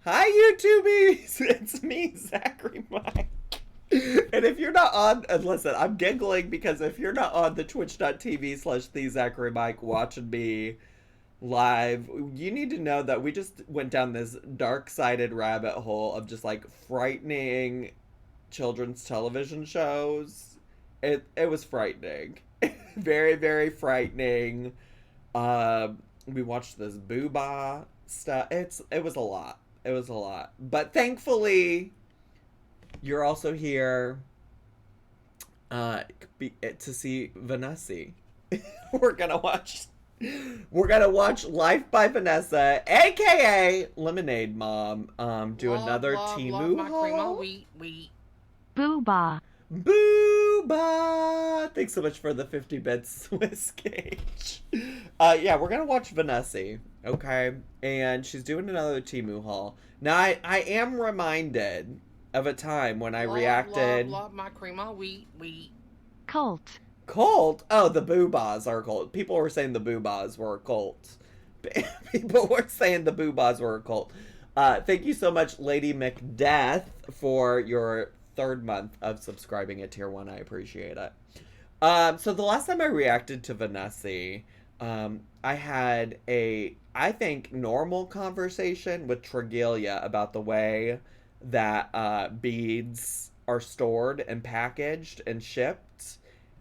Hi, YouTubies! It's me, Zachary Mike. And if you're not on, listen, I'm giggling because if you're not on the twitch.tv/thezacharymike watching me live, you need to know that we just went down this dark-sided rabbit hole of just like frightening children's television shows. It was frightening. Very, very frightening. We watched this Boohbah stuff. It was a lot. It was a lot. But thankfully, you're also here to see Vanessa. we're gonna watch Life by Vanessa, aka Lemonade Mom. Do another Temu haul. Boohbah. Boohbah! Thanks so much for the 50 bits, Swiss Cage. Yeah, we're gonna watch Vanessa, okay? And she's doing another Temu haul. Now, I am reminded of a time when I reacted... Love my crema, wheat. Cult. Cult? Oh, the Boohbahs are a cult. People were saying the Boohbahs were a cult. People were saying the Boohbahs were a cult. Thank you so much, Lady Macdeath, for your 3rd month of subscribing at tier 1. I appreciate it. So the last time I reacted to Vanessa, I had a, I think, normal conversation with Tregelia about the way that beads are stored and packaged and shipped.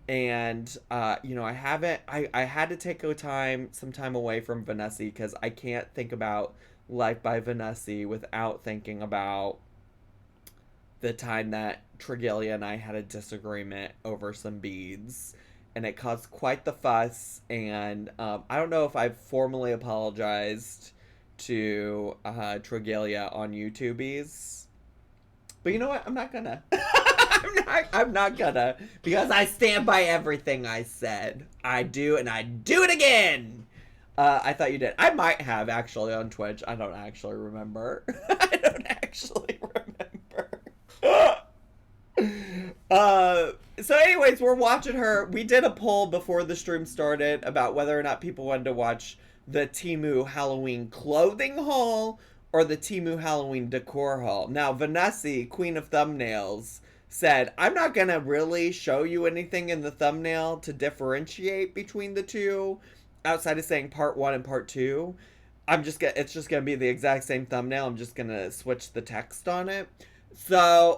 And, you know, I had to take some time away from Vanessa because I can't think about Life by Vanessa without thinking about the time that Tregelia and I had a disagreement over some beads, and it caused quite the fuss, and I don't know if I've formally apologized to Tregelia on YouTubies, but you know what? I'm not gonna. I'm not gonna, because I stand by everything I said. I do, and I do it again! I thought you did. I might have, actually, on Twitch. I don't actually remember. I don't actually remember. So anyways, we're watching her. We did a poll before the stream started about whether or not people wanted to watch the Temu Halloween clothing haul or the Temu Halloween decor haul. Now, Vanessa, Queen of Thumbnails, said, I'm not gonna really show you anything in the thumbnail to differentiate between the two outside of saying part 1 and part 2. It's just gonna be the exact same thumbnail. I'm just gonna switch the text on it. So,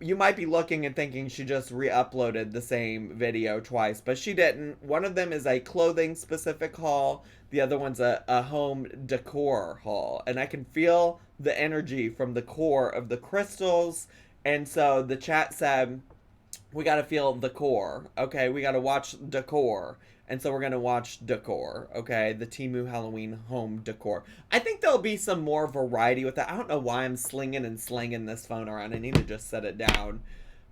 you might be looking and thinking she just re-uploaded the same video twice, but she didn't. One of them is a clothing-specific haul. The other one's a home decor haul. And I can feel the energy from the core of the crystals. And so the chat said, we gotta feel the core. Okay, we gotta watch decor. And so we're going to watch decor, okay? The Temu Halloween home decor. I think there'll be some more variety with that. I don't know why I'm slinging and slanging this phone around. I need to just set it down.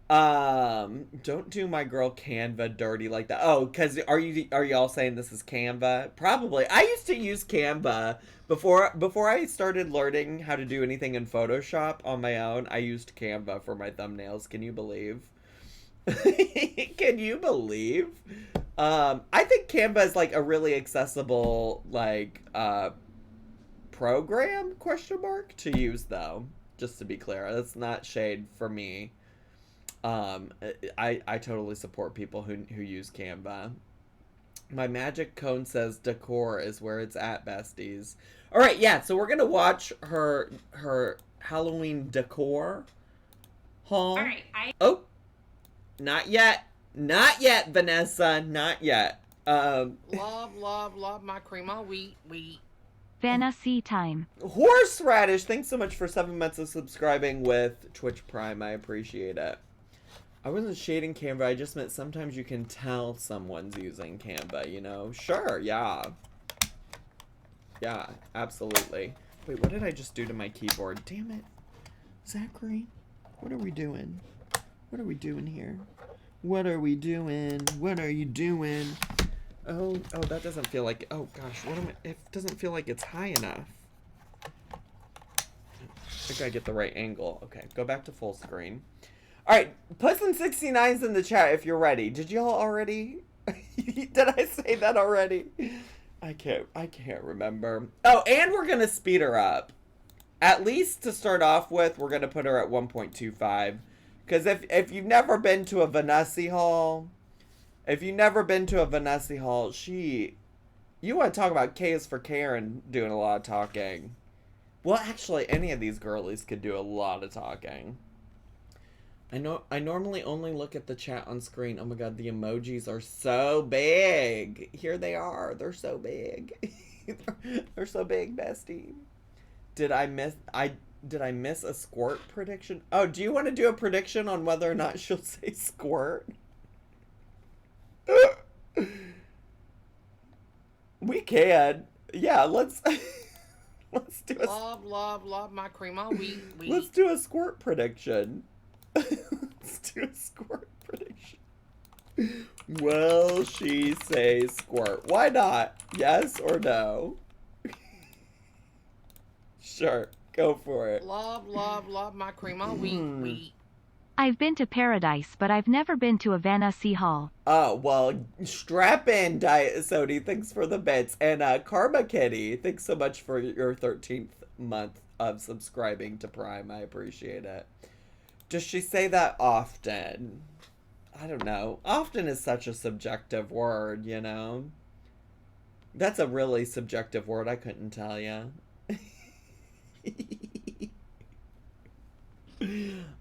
Don't do my girl Canva dirty like that. Oh, because are y'all saying this is Canva? Probably. I used to use Canva before I started learning how to do anything in Photoshop on my own. I used Canva for my thumbnails. Can you believe? Can you believe? I think Canva is like a really accessible like program to use though. Just to be clear, that's not shade for me. I totally support people who use Canva. My magic cone says decor is where it's at, besties. All right, yeah. So we're gonna watch her Halloween decor haul. All right, Oh. Not yet. Not yet, Vanessa. Not yet. Love my crema, wheat. Vanessa time. Horseradish, thanks so much for 7 months of subscribing with Twitch Prime. I appreciate it. I wasn't shading Canva. I just meant sometimes you can tell someone's using Canva, you know? Sure, yeah. Yeah, absolutely. Wait, what did I just do to my keyboard? Damn it. Zachary, what are we doing? What are we doing here? What are we doing? What are you doing? Oh, that doesn't feel like... Oh, gosh, it doesn't feel like it's high enough. I think I get the right angle. Okay, go back to full screen. All right, Pussin69's in the chat if you're ready. Did y'all already? Did I say that already? I can't remember. Oh, and we're gonna speed her up. at least to start off with, we're gonna put her at 1.25. Because if you've never been to a Vanessa haul, you want to talk about K is for Karen doing a lot of talking. Well, actually, any of these girlies could do a lot of talking. I normally only look at the chat on screen. Oh my god, the emojis are so big. Here they are. They're so big. They're so big, bestie. Did I miss a squirt prediction? Oh, do you want to do a prediction on whether or not she'll say squirt? We can. Yeah, let's do a... Love my cream wheat. Let's do a squirt prediction. Let's do a squirt prediction. Will she say squirt? Why not? Yes or no? Sure, go for it. Love my cream wheat. I've been to Paradise, but I've never been to a Vanessa hall. Oh, well, strap in, Diet Sody. Thanks for the bits. And Karma Kitty, thanks so much for your 13th month of subscribing to Prime. I appreciate it. Does she say that often? I don't know. Often is such a subjective word, you know? That's a really subjective word. I couldn't tell you.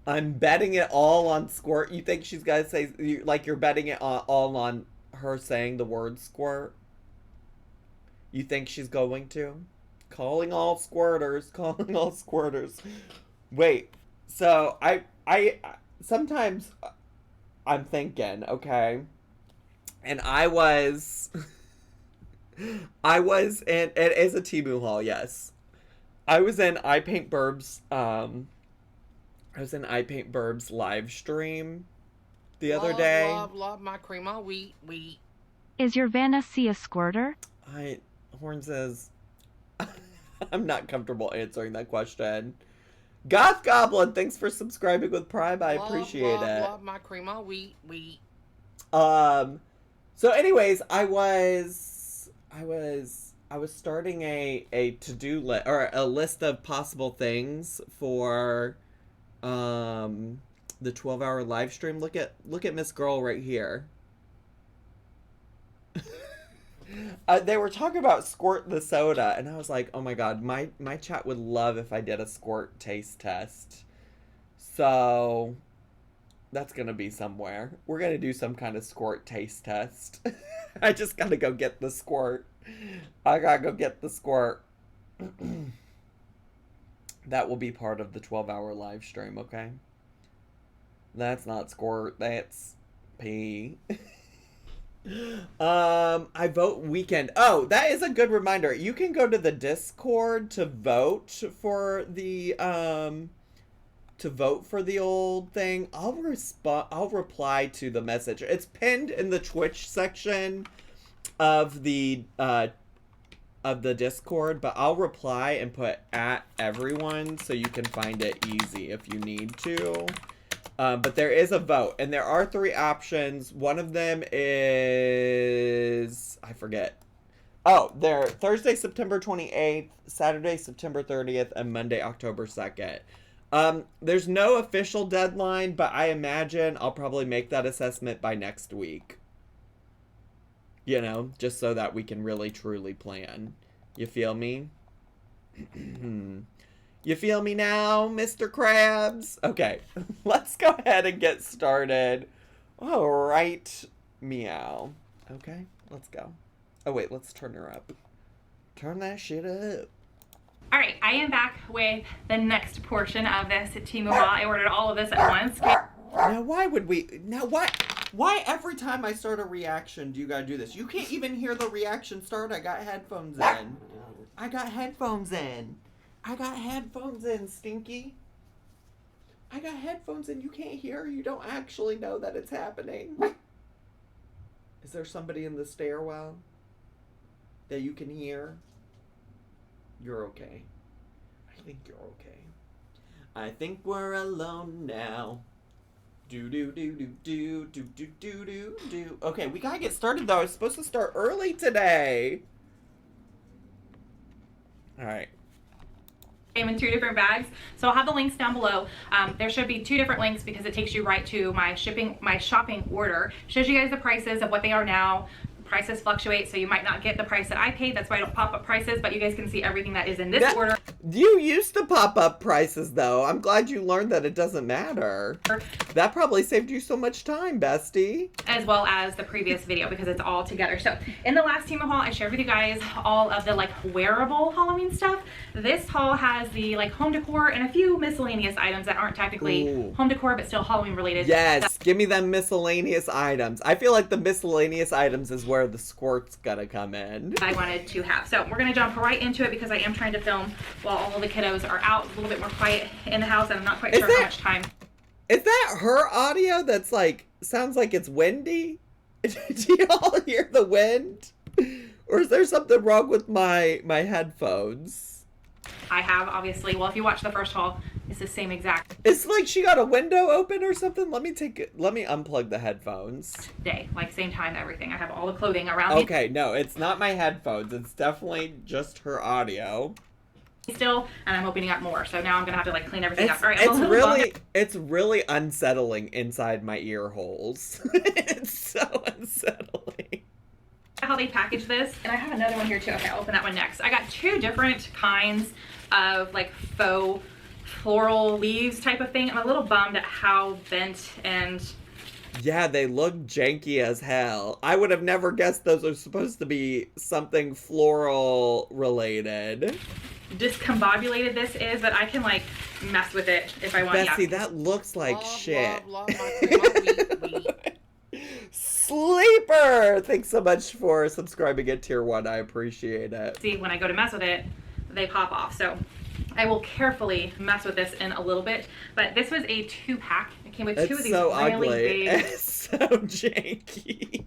I'm betting it all on squirt. You think she's got to say, like you're betting it all on her saying the word squirt? You think she's going to? Calling all squirters. Wait, so I sometimes I'm thinking, okay, and I was in, it is a Temu haul, yes. I was in I Paint Burbs live stream the other day. Love my cream wheat. Is your Vanessa a squirter? Horn says, I'm not comfortable answering that question. Goth Goblin, thanks for subscribing with Prime. I appreciate it. Love my cream wheat. So anyways, I was starting a to-do list, or a list of possible things for the 12-hour live stream. Look at Miss Girl right here. They were talking about Squirt the soda, and I was like, oh my god, my chat would love if I did a Squirt taste test. So that's gonna be somewhere. We're gonna do some kind of Squirt taste test. I just gotta go get the Squirt. I gotta go get the Squirt. That will be part of the 12-hour live stream, okay? That's not Squirt, that's pee. I vote weekend. Oh, that is a good reminder. You can go to the Discord to vote for the old thing. I'll reply to the message. It's pinned in the Twitch section of the Discord, but I'll reply and put at everyone so you can find it easy if you need to. But there is a vote, and there are 3 options. One of them is, I forget. Oh, they're Thursday, September 28th, Saturday, September 30th, and Monday, October 2nd. There's no official deadline, but I imagine I'll probably make that assessment by next week. You know, just so that we can really, truly plan. You feel me? You feel me now, Mr. Krabs? Okay, let's go ahead and get started. All right, meow. Okay, let's go. Oh, wait, let's turn her up. Turn that shit up. All right, I am back with the next portion of this Temu haul. I ordered all of this at once. Now, why every time I start a reaction do you gotta do this? You can't even hear the reaction start. I got headphones in. I got headphones in, Stinky. I got headphones in. You can't hear. You don't actually know that it's happening. Is there somebody in the stairwell that you can hear? You're okay. I think you're okay. I think we're alone now. Do do do do do do do do do do. Okay, we gotta get started though. I was supposed to start early today. All right. came in 2 different bags, so I'll have the links down below. There should be 2 different links because it takes you right to my shopping order. Shows you guys the prices of what they are now. Prices fluctuate, so you might not get the price that I paid. That's why I don't pop up prices, but you guys can see everything that is in this order. You used to pop up prices, though. I'm glad you learned that it doesn't matter. That probably saved you so much time, bestie. As well as the previous video, because it's all together. So in the last Temu haul, I shared with you guys all of the like wearable Halloween stuff. This haul has the like home decor and a few miscellaneous items that aren't technically home decor, but still Halloween related. Yes, give me them miscellaneous items. I feel like the miscellaneous items is where the squirt's gonna come in. I wanted to have. So we're gonna jump right into it because I am trying to film while all the kiddos are out, a little bit more quiet in the house, and I'm not quite sure how much time. Is that her audio that's like, sounds like it's windy? Do y'all hear the wind? Or is there something wrong with my headphones? I have, obviously, well, if you watch the first haul, it's the same exact. It's like she got a window open or something. Let me unplug the headphones. Day, like same time, everything. I have all the clothing around me. Okay, no, it's not my headphones. It's definitely just her audio. Still, and I'm opening up more, so now I'm gonna have to like clean everything up. All right, it's really unsettling inside my ear holes. It's so unsettling. How they package this, and I have another one here too. Okay, I'll open that one next. I got 2 different kinds of like faux floral leaves type of thing. I'm a little bummed at how bent and yeah, they look janky as hell. I would have never guessed those are supposed to be something floral related. discombobulated this is, but I can like mess with it if I want. Bessie, yeah. that looks like shit. Love, my Sleeper! Thanks so much for subscribing at Tier 1. I appreciate it. See, when I go to mess with it, they pop off. So I will carefully mess with this in a little bit. But this was a 2-pack. It came with 2 of these so really ugly. big. It's so janky.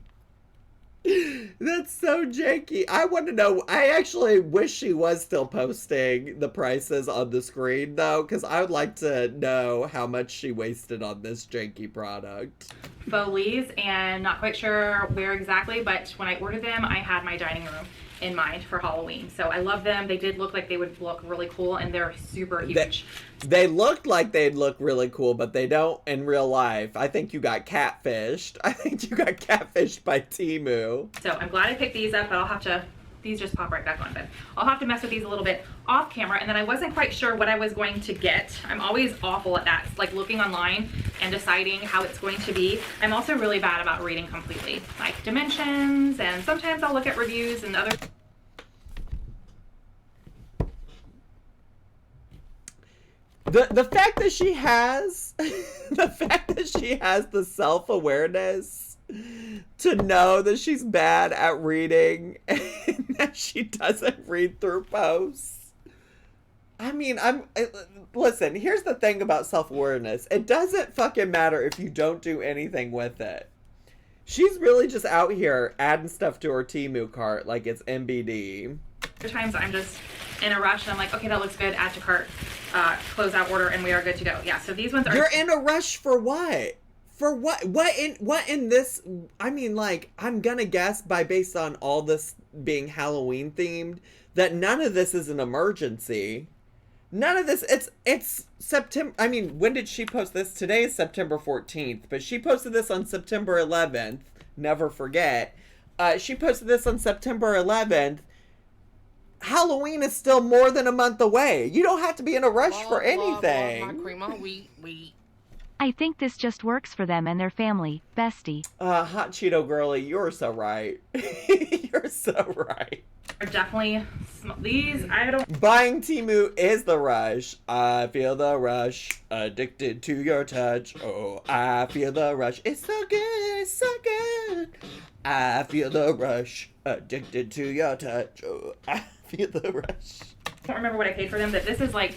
That's so janky. I want to know. I actually wish she was still posting the prices on the screen, though, because I would like to know how much she wasted on this janky product. Faux leaves, and not quite sure where exactly, but when I ordered them, I had my dining room in mind for Halloween. So I love them. They did look like they would look really cool, and they're super huge. They looked like they'd look really cool, but they don't in real life. I think you got catfished. I think you got catfished by Temu. So I'm glad I picked these up, but I'll have to, these just pop right back on, but I'll have to mess with these a little bit off camera. And then I wasn't quite sure what I was going to get. I'm always awful at that, like looking online and deciding how it's going to be. I'm also really bad about reading completely, like dimensions, and sometimes I'll look at reviews and other. The fact that she has the self-awareness to know that she's bad at reading and that she doesn't read through posts. I mean, listen, here's the thing about self-awareness. It doesn't fucking matter if you don't do anything with it. She's really just out here adding stuff to her Temu cart like it's MBD. Other times I'm just in a rush and I'm like, okay, that looks good, add to cart, close out order, and we are good to go. Yeah, so these ones are. You're in a rush for what? For what? What in this? I mean, like, I'm gonna guess based on all this being Halloween themed that none of this is an emergency. None of this. It's September. I mean, when did she post this? Today is September 14th, but she posted this on September 11th. Never forget. She posted this on September 11th. Halloween is still more than a month away. You don't have to be in a rush for anything. Love my cream of wheat. I think this just works for them and their family, bestie. Hot Cheeto girly, you're so right. You're so right. Are definitely these. I don't. Buying Temu is the rush. I feel the rush. Addicted to your touch. Oh, I feel the rush. It's so good. It's so good. I feel the rush. Addicted to your touch. Oh, I feel the rush. I don't remember what I paid for them, but this is like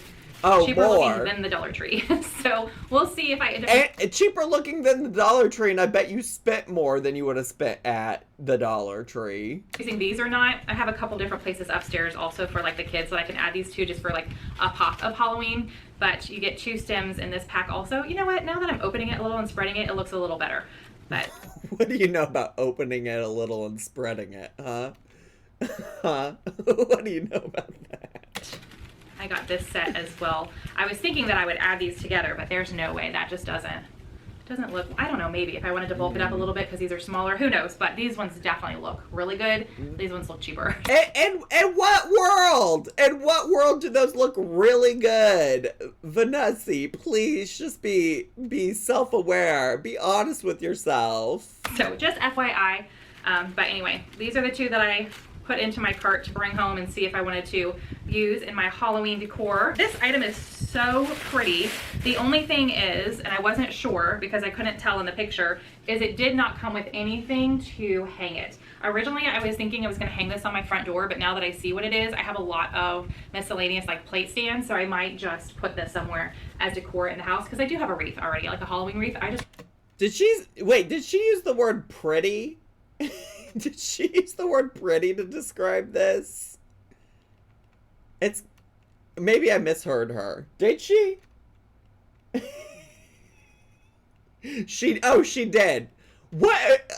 cheaper more looking than the Dollar Tree. So we'll see if I end up. And cheaper looking than the Dollar Tree, and I bet you spent more than you would have spent at the Dollar Tree. Using these or not. I have a couple different places upstairs also for like the kids, so I can add these two just for like a pop of Halloween. But you get 2 stems in this pack also. You know what? Now that I'm opening it a little and spreading it, it looks a little better. But what do you know about opening it a little and spreading it, huh? Huh? What do you know about that? I got this set as well. I was thinking that I would add these together, but there's no way. That just doesn't look, I don't know, maybe if I wanted to bulk it up a little bit because these are smaller, who knows, but these ones definitely look really good. These ones look cheaper. And what world? In what world do those look really good? Vanessa, please just be self-aware. Be honest with yourself. So just FYI, but anyway, these are the two that I put into my cart to bring home and see if I wanted to use in my Halloween decor. This item is so pretty. The only thing is, and I wasn't sure because I couldn't tell in the picture, is it did not come with anything to hang it. Originally, I was thinking I was gonna hang this on my front door, but now that I see what it is, I have a lot of miscellaneous like plate stands, so I might just put this somewhere as decor in the house because I do have a wreath already, like a Halloween wreath. Did she use the word pretty? Did she use the word pretty to describe this? It's, maybe I misheard her. Did she? She did. What,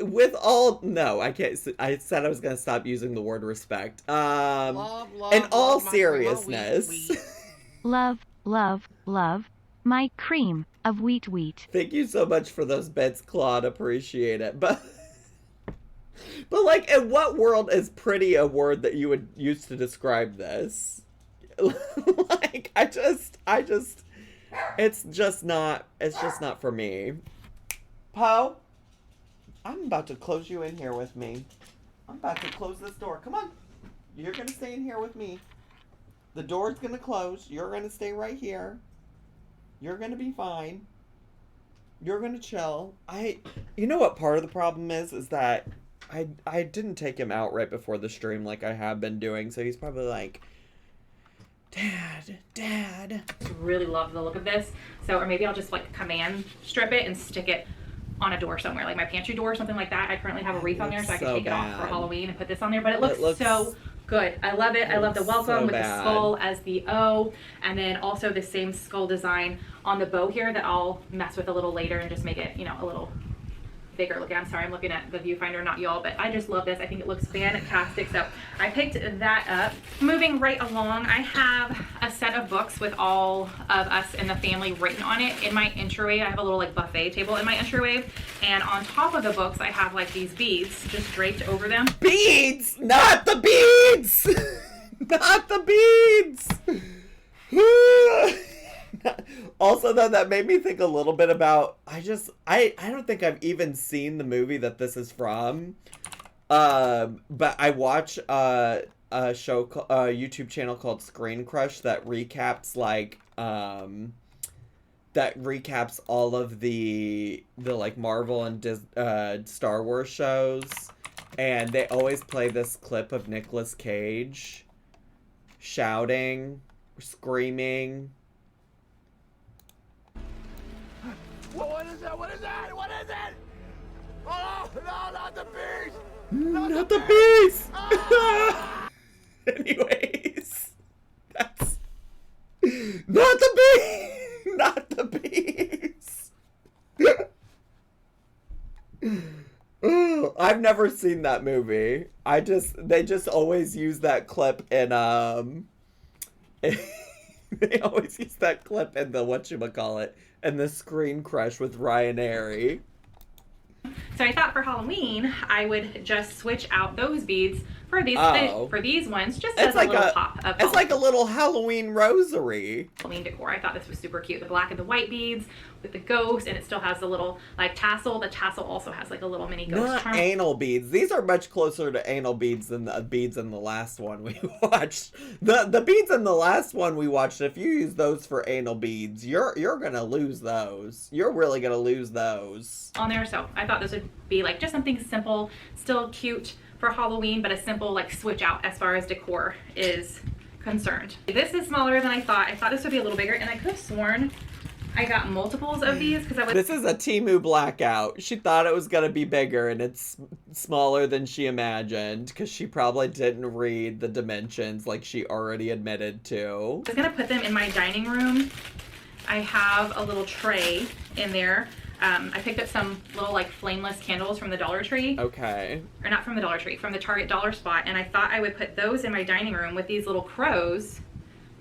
with all, no, I can't, I said I was going to stop using the word respect. In all seriousness. Love, love, love, my cream of wheat. Thank you so much for those bits, Claude. Appreciate it. But like, in what world is pretty a word that you would use to describe this? Like, it's just not for me. Poe, I'm about to close you in here with me. I'm about to close this door. Come on. You're going to stay in here with me. The door's going to close. You're going to stay right here. You're going to be fine. You're going to chill. You know what part of the problem is that I didn't take him out right before the stream like I have been doing, so he's probably like, Dad. Really love the look of this. So, or maybe I'll just like command strip it and stick it on a door somewhere, like my pantry door or something like that. I currently have a wreath on there, so I can take it off for Halloween and put this on there, but it looks so good. I love it. I love the welcome with the skull as the O, and then also the same skull design on the bow here that I'll mess with a little later and just make it, you know, a little bigger looking. I'm sorry, I'm looking at the viewfinder, not y'all, but I just love this. I think it looks fantastic. So I picked that up. Moving right along, I have a set of books with all of us in the family written on it. In my entryway, I have a little like buffet table in my entryway, and on top of the books, I have like these beads just draped over them. Beads! Not the beads! Not the beads! Also, though, that made me think a little bit about, I don't think I've even seen the movie that this is from, but I watch a YouTube channel called Screen Crush that recaps, like, all of the like, Marvel and Star Wars shows, and they always play this clip of Nicolas Cage shouting, screaming. What is that? What is that? What is it? Oh, no, not the beast! Not the beast! Ah! Anyways, that's... Not the beast! Not the beast! I've never seen that movie. They just always use that clip in, they always use that clip in the whatchamacallit, and the Screen Crush with Ryan Airy. So I thought for Halloween, I would just switch out those beads for these ones, just as like a little pop of It's like a little Halloween rosary. Halloween decor. I thought this was super cute. The black and the white beads with the ghost, and it still has the little like tassel. The tassel also has like a little mini ghost charm. Not anal beads. These are much closer to anal beads than the beads in the last one we watched. The beads in the last one we watched, if you use those for anal beads, you're gonna lose those. You're really gonna lose those. On there, so I thought this would be like just something simple, still cute for Halloween, but a simple like switch out as far as decor is concerned. This is smaller than I thought. I thought this would be a little bigger, and I could have sworn I got multiples of these because I was... This is a Temu blackout. She thought it was going to be bigger, and it's smaller than she imagined because she probably didn't read the dimensions like she already admitted to. I was going to put them in my dining room. I have a little tray in there. I picked up some little like flameless candles from the Dollar Tree. Okay. Or not from the Dollar Tree, from the Target Dollar Spot. And I thought I would put those in my dining room with these little crows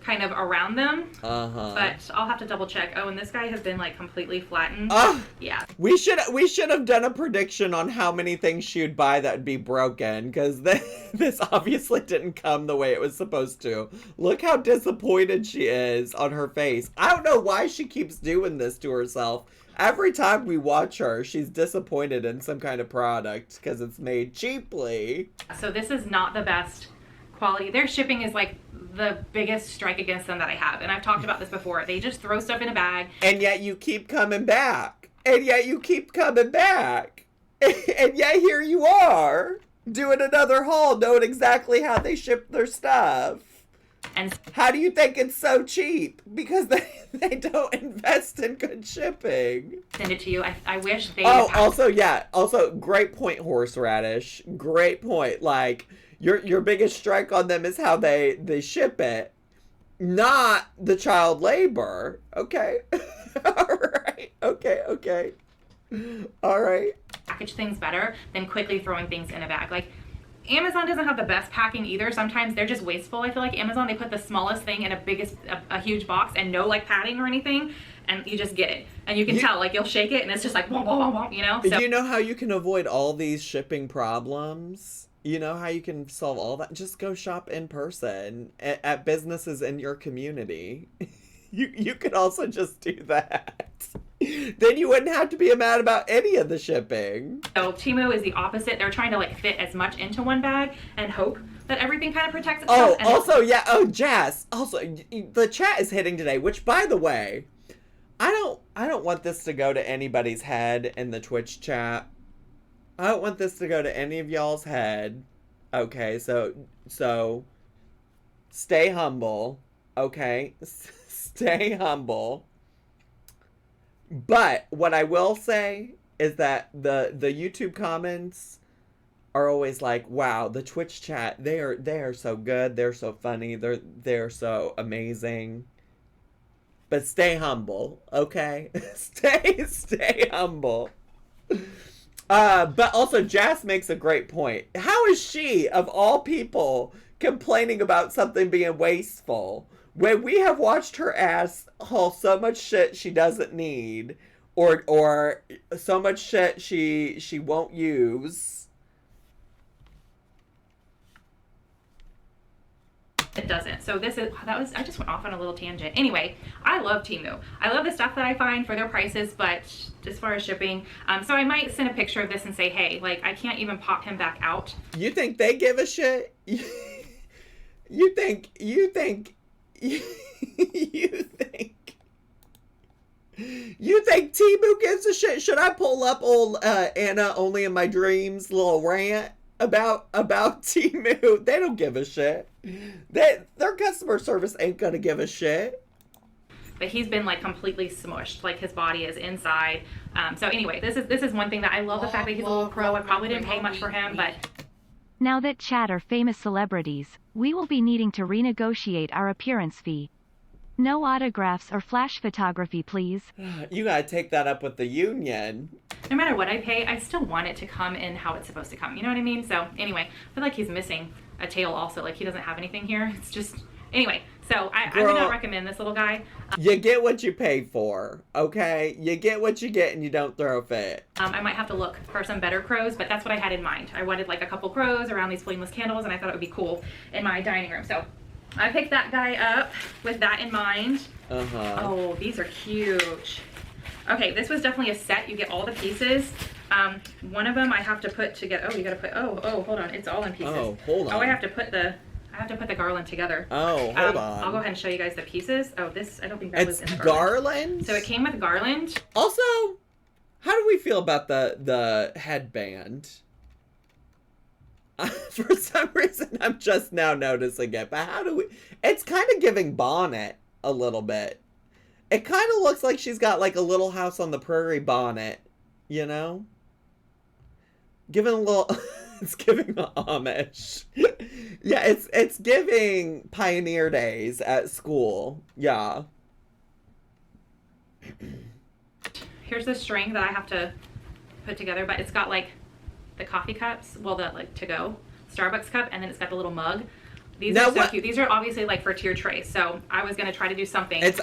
kind of around them. Uh-huh. But I'll have to double check. Oh, and this guy has been like completely flattened. Yeah. We should have done a prediction on how many things she would buy that would be broken, because this obviously didn't come the way it was supposed to. Look how disappointed she is on her face. I don't know why she keeps doing this to herself. Every time we watch her, she's disappointed in some kind of product because it's made cheaply. So this is not the best quality. Their shipping is like the biggest strike against them that I have. And I've talked about this before. They just throw stuff in a bag. And yet you keep coming back. And yet you keep coming back. And yet here you are doing another haul, knowing exactly how they ship their stuff. And how do you think it's so cheap? Because they don't invest in good shipping. Send it to you. I wish they... Also, great point, horseradish. Great point. Like, your biggest strike on them is how they ship it, not the child labor. Okay. All right. Okay. All right. Package things better than quickly throwing things in a bag. Like, Amazon doesn't have the best packing either. Sometimes they're just wasteful. I feel like Amazon, they put the smallest thing in a huge box and no like padding or anything, and you just get it. And you can tell, like, you'll shake it and it's just like, womp, womp, womp, you know? So, you know how you can avoid all these shipping problems? You know how you can solve all that? Just go shop in person at businesses in your community. You could also just do that. Then you wouldn't have to be mad about any of the shipping. So Temu is the opposite. They're trying to like fit as much into one bag and hope that everything kind of protects itself. Jazz. Also, the chat is hitting today, which, by the way, I don't want this to go to anybody's head in the Twitch chat. I don't want this to go to any of y'all's head. Okay, so stay humble. Okay, stay humble. But what I will say is that the YouTube comments are always like, wow, the Twitch chat, they are so good, they're so funny, they're so amazing. But stay humble, okay? stay humble. But also Jazz makes a great point. How is she, of all people, complaining about something being wasteful when we have watched her ass haul so much shit she doesn't need, or so much shit she won't use? It doesn't. So I just went off on a little tangent. Anyway, I love Temu. I love the stuff that I find for their prices, but as far as shipping, so I might send a picture of this and say, hey, like, I can't even pop him back out. You think they give a shit? You think Temu gives a shit? Should I pull up old Anna Only in My Dreams little rant about Temu? They don't give a shit. Their customer service ain't gonna give a shit. But he's been like completely smushed, like his body is inside. So anyway, this is one thing that I love, the fact that he's a little pro. I probably didn't pay much for him, but now that chat are famous celebrities, we will be needing to renegotiate our appearance fee. No autographs or flash photography, please. You gotta take that up with the union. No matter what I pay, I still want it to come in how it's supposed to come. You know what I mean? So anyway, I feel like he's missing a tail also. Like, he doesn't have anything here. It's just... Anyway, so I would not recommend this little guy. You get what you pay for, okay? You get what you get and you don't throw a fit. I might have to look for some better crows, but that's what I had in mind. I wanted like a couple crows around these flameless candles, and I thought it would be cool in my dining room. So I picked that guy up with that in mind. Oh, these are huge. Okay, this was definitely a set. You get all the pieces. One of them I have to put together. Oh, you gotta put, oh, hold on. It's all in pieces. Oh, hold on. Oh, I have to put the garland together. Oh, hold on. I'll go ahead and show you guys the pieces. Oh, I don't think that was in the garland. So it came with garland. Also, how do we feel about the headband? For some reason, I'm just now noticing it. But how do we... It's kind of giving bonnet a little bit. It kind of looks like she's got like a Little House on the Prairie bonnet, you know? Giving a little... It's giving Amish. Yeah, it's giving Pioneer Days at school. Yeah. Here's the string that I have to put together, but it's got like the coffee cups, well, the like to go Starbucks cup, and then it's got the little mug These Now are so what- cute. These are obviously like for tier trays. So I was gonna try to do something. It's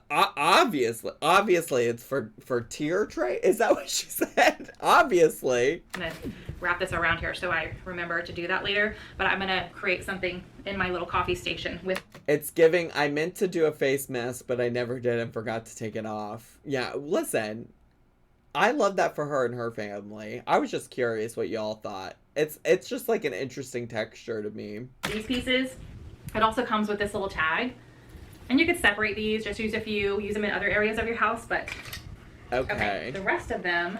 obviously it's for tier tray. Is that what she said? Obviously. I'm gonna wrap this around here so I remember to do that later. But I'm gonna create something in my little coffee station with. It's giving. I meant to do a face mask, but I never did and forgot to take it off. Yeah, listen. I love that for her and her family. I was just curious what y'all thought. It's just like an interesting texture to me. These pieces. It also comes with this little tag. And you could separate these, just use a few, use them in other areas of your house, but Okay. the rest of them,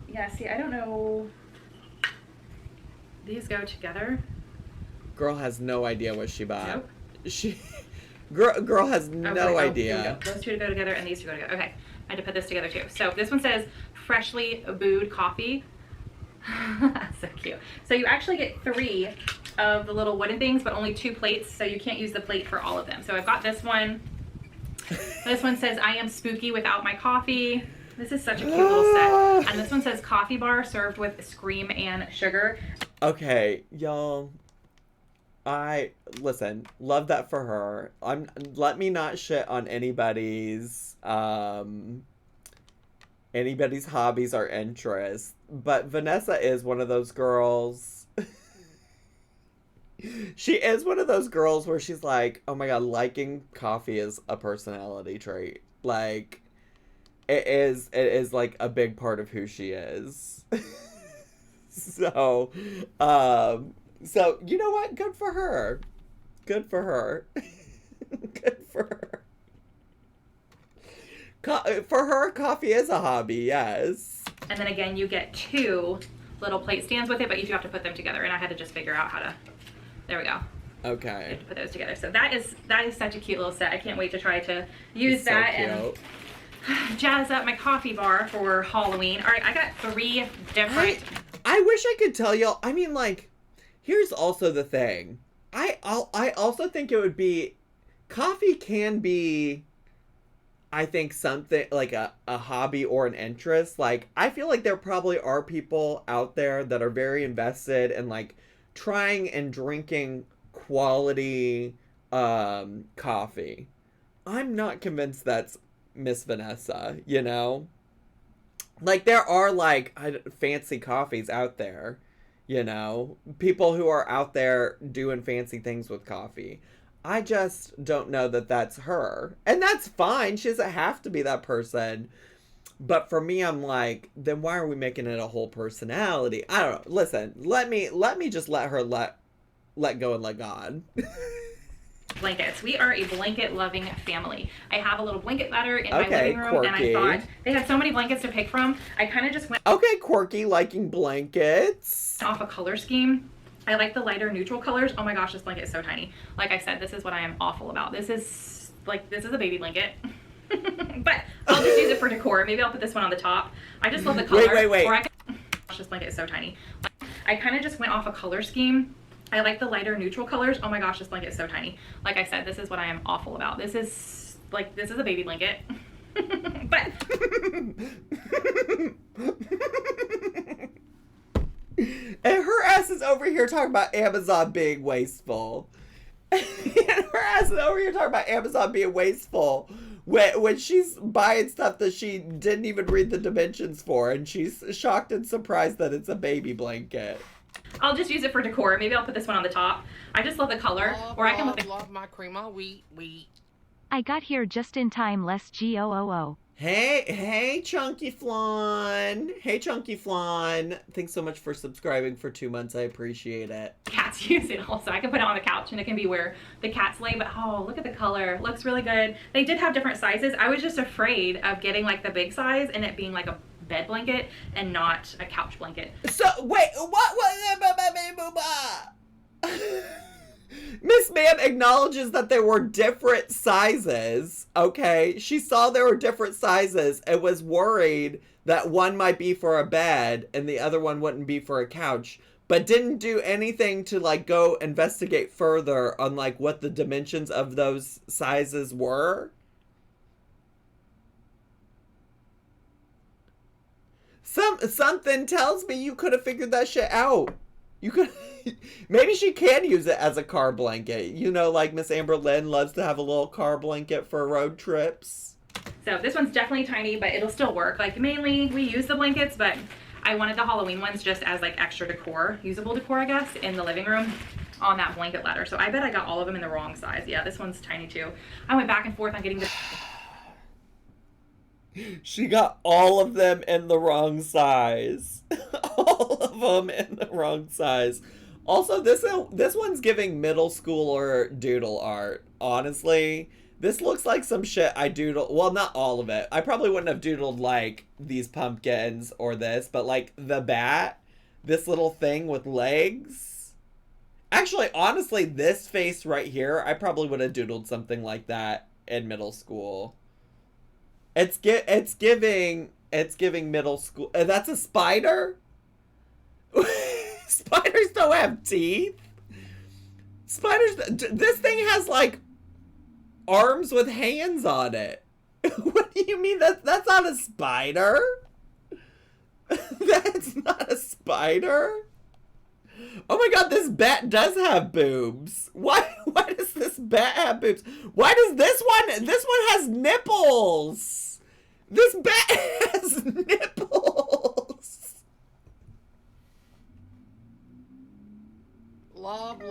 yeah, see, I don't know, these go together. Girl has no idea what she bought. Nope. She girl has no Here we idea. go. Those two to go together and these two go together. Okay, I had to put this together too. So this one says freshly brewed coffee. So cute. So you actually get 3 of the little wooden things, but only 2 plates, so you can't use the plate for all of them. So I've got this one. This one says, I am spooky without my coffee. This is such a cute little set. And this one says coffee bar served with scream and sugar. Okay, y'all. Listen, love that for her. Let me not shit on anybody's hobbies or interests, but Vanessa is one of those girls. She is one of those girls where she's like, oh my god, liking coffee is a personality trait. Like, it is like a big part of who she is. So you know what? Good for her. Good for her. Good for her. For her, coffee is a hobby, yes. And then again, you get 2 little plate stands with it, but you do have to put them together. And I had to just figure out how to, there we go. Okay. To put those together. So that is such a cute little set. I can't wait to try to use So that cute. and jazz up my coffee bar for Halloween. All right, I got 3 different. I wish I could tell y'all. I mean, like, here's also the thing. I also think it would be, coffee can be, I think, something like a hobby or an interest. Like, I feel like there probably are people out there that are very invested in like trying and drinking quality coffee. I'm not convinced that's Miss Vanessa, you know? Like, there are like fancy coffees out there, you know? People who are out there doing fancy things with coffee. I just don't know that that's her. And that's fine. She doesn't have to be that person. But for me, I'm like, then why are we making it a whole personality? I don't know. Listen, let me just let her let go and let God. Blankets. We are a blanket loving family. I have a little blanket ladder in my Okay, living room, and I quirky. thought they had so many blankets to pick from. I kind of just went Okay, quirky, liking blankets. off a color scheme. I like the lighter neutral colors. Oh my gosh, this blanket is so tiny. Like I said, this is what I am awful about. This is a baby blanket. But I'll just use it for decor. Maybe I'll put this one on the top. I just love the color. Wait. Or I can, gosh, this blanket is so tiny. I kind of just went off a color scheme. I like the lighter neutral colors. Oh my gosh, this blanket is so tiny. Like I said, this is what I am awful about. This is a baby blanket. But and her ass is over here talking about Amazon being wasteful. And her ass is over here talking about Amazon being wasteful when she's buying stuff that she didn't even read the dimensions for, and she's shocked and surprised that it's a baby blanket. I'll just use it for decor. Maybe I'll put this one on the top. I just love the color. Or I can look love my crema wheat. I got here just in time, less GOOO. Hey, Chunky Flan. Hey, Chunky Flan. Thanks so much for subscribing for 2 months. I appreciate it. cats use it also. I can put it on the couch and it can be where the cats lay, but oh, look at the color. Looks really good. They did have different sizes. I was just afraid of getting like the big size and it being like a bed blanket and not a couch blanket. So, wait, what? Miss Ma'am acknowledges that there were different sizes, okay? She saw there were different sizes and was worried that one might be for a bed and the other one wouldn't be for a couch, but didn't do anything to, like, go investigate further on, like, what the dimensions of those sizes were. Something tells me you could have figured that shit out. You could maybe she can use it as a car blanket. You know, like Miss Amber Lynn loves to have a little car blanket for road trips. So this one's definitely tiny, but it'll still work. Like mainly we use the blankets, but I wanted the Halloween ones just as like extra decor, usable decor, I guess, in the living room on that blanket ladder. So I bet I got all of them in the wrong size. Yeah, this one's tiny too. I went back and forth on getting this. She got all of them in the wrong size. All of them in the wrong size. Also, this one's giving middle schooler doodle art. Honestly, this looks like some shit I doodled. Well, not all of it. I probably wouldn't have doodled like these pumpkins or this, but like the bat, this little thing with legs. Actually, honestly, this face right here, I probably would have doodled something like that in middle school. It's giving middle school. That's a spider? Spiders don't have teeth. Spiders, this thing has like arms with hands on it. What do you mean that's not a spider? That's not a spider? Oh my god, this bat does have boobs. Why does this bat have boobs? Why does this one has nipples? This bat has nipples. Love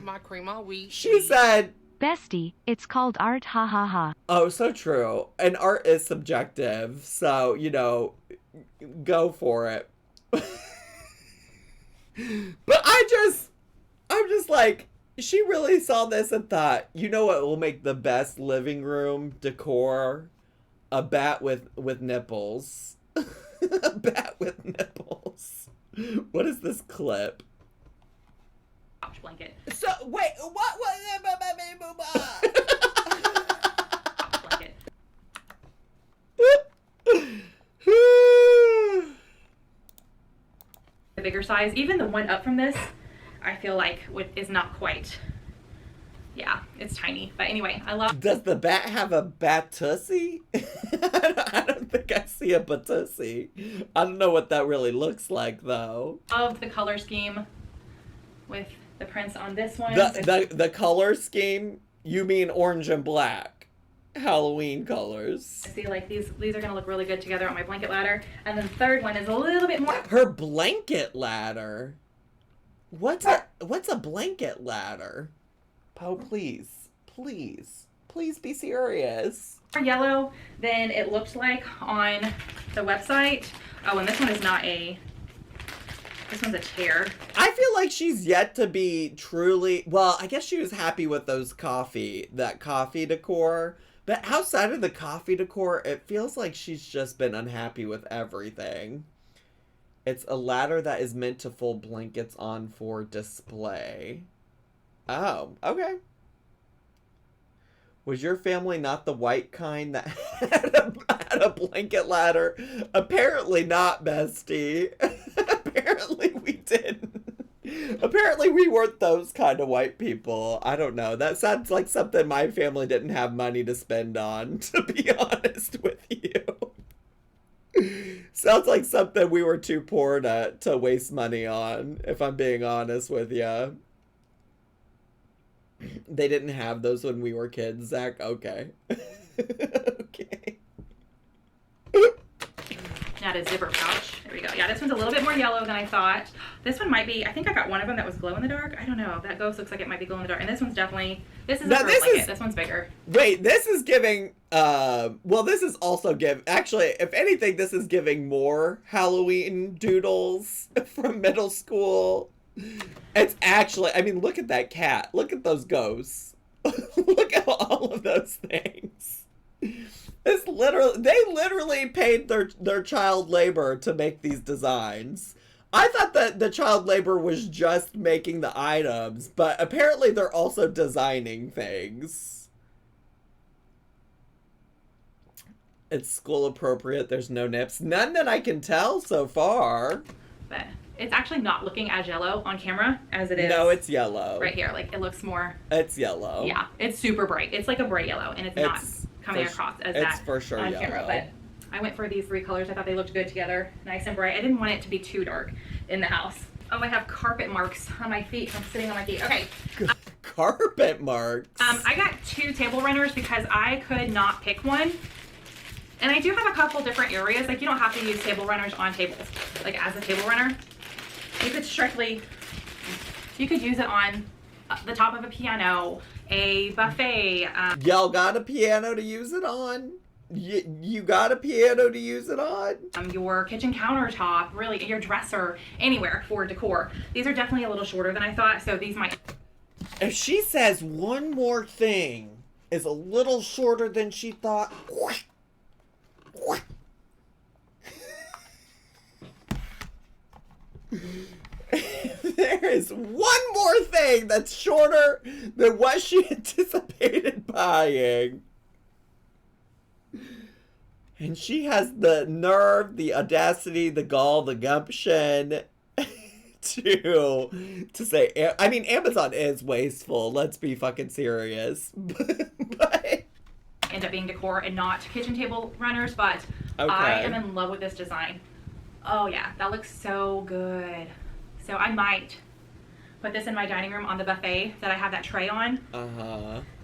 my cream all week. She said, Bestie, it's called art, ha ha ha. oh, so true. And art is subjective, so, you know, go for it. But I'm just like, she really saw this and thought, you know what will make the best living room decor? A bat with nipples. A bat with nipples. What is this clip? Couch blanket. So, wait, what? Couch blanket. The bigger size, even the one up from this, I feel like is not quite. Yeah, it's tiny. But anyway, I love. Does the bat have a batussie? I don't think I see a batussie. I don't know what that really looks like, though. Loved the color scheme with the prints on this one. The color scheme? You mean orange and black? Halloween colors. I feel like these are gonna look really good together on my blanket ladder. And then the third one is a little bit more. Her blanket ladder? What's a blanket ladder? Poe, please be serious. More yellow than it looked like on the website. Oh, and this one is not this one's a tear. I feel like she's yet to be truly, well, I guess she was happy with that coffee decor. But outside of the coffee decor, it feels like she's just been unhappy with everything. It's a ladder that is meant to fold blankets on for display. Oh, okay. Was your family not the white kind that had a blanket ladder? Apparently not, bestie. Apparently we didn't. Apparently we weren't those kind of white people. I don't know. That sounds like something my family didn't have money to spend on, to be honest with you. Sounds like something we were too poor to waste money on, if I'm being honest with you. They didn't have those when we were kids, Zach. Okay. Okay. Not a zipper pouch. There we go. Yeah, this one's a little bit more yellow than I thought. This one might be, I think I got one of them that was glow in the dark. I don't know. That ghost looks like it might be glow in the dark. And this one's definitely, this is a blanket. This one's bigger. Wait, this is giving, well, this is also actually, if anything, this is giving more Halloween doodles from middle school. It's actually, I mean, look at that cat. Look at those ghosts. Look at all of those things. It's literally, they literally paid their child labor to make these designs. I thought that the child labor was just making the items, but apparently they're also designing things. It's school appropriate. There's no nips. None that I can tell so far. But it's actually not looking as yellow on camera as it is. No, it's yellow. Right here. Like, it looks more. It's yellow. Yeah, it's super bright. It's like a bright yellow, and it's not coming across as that it's for sure on yellow. camera. But I went for these three colors. I thought they looked good together, nice and bright. I didn't want it to be too dark in the house. Oh, I have carpet marks on my feet from sitting on my feet. Okay. Carpet marks? I got 2 table runners because I could not pick one. And I do have a couple different areas. Like, you don't have to use table runners on tables. Like, as a table runner, you could use it on the top of a piano, a buffet. Y'all got a piano to use it on? You got a piano to use it on? Your kitchen countertop, really, your dresser, anywhere for decor. These are definitely a little shorter than I thought, so these might... If she says one more thing is a little shorter than she thought... There is one more thing that's shorter than what she anticipated buying. And she has the nerve, the audacity, the gall, the gumption to say, I mean, Amazon is wasteful. Let's be fucking serious. But end up being decor and not kitchen table runners, but okay. I am in love with this design. Oh yeah, that looks so good. So I might put this in my dining room on the buffet that I have that tray on.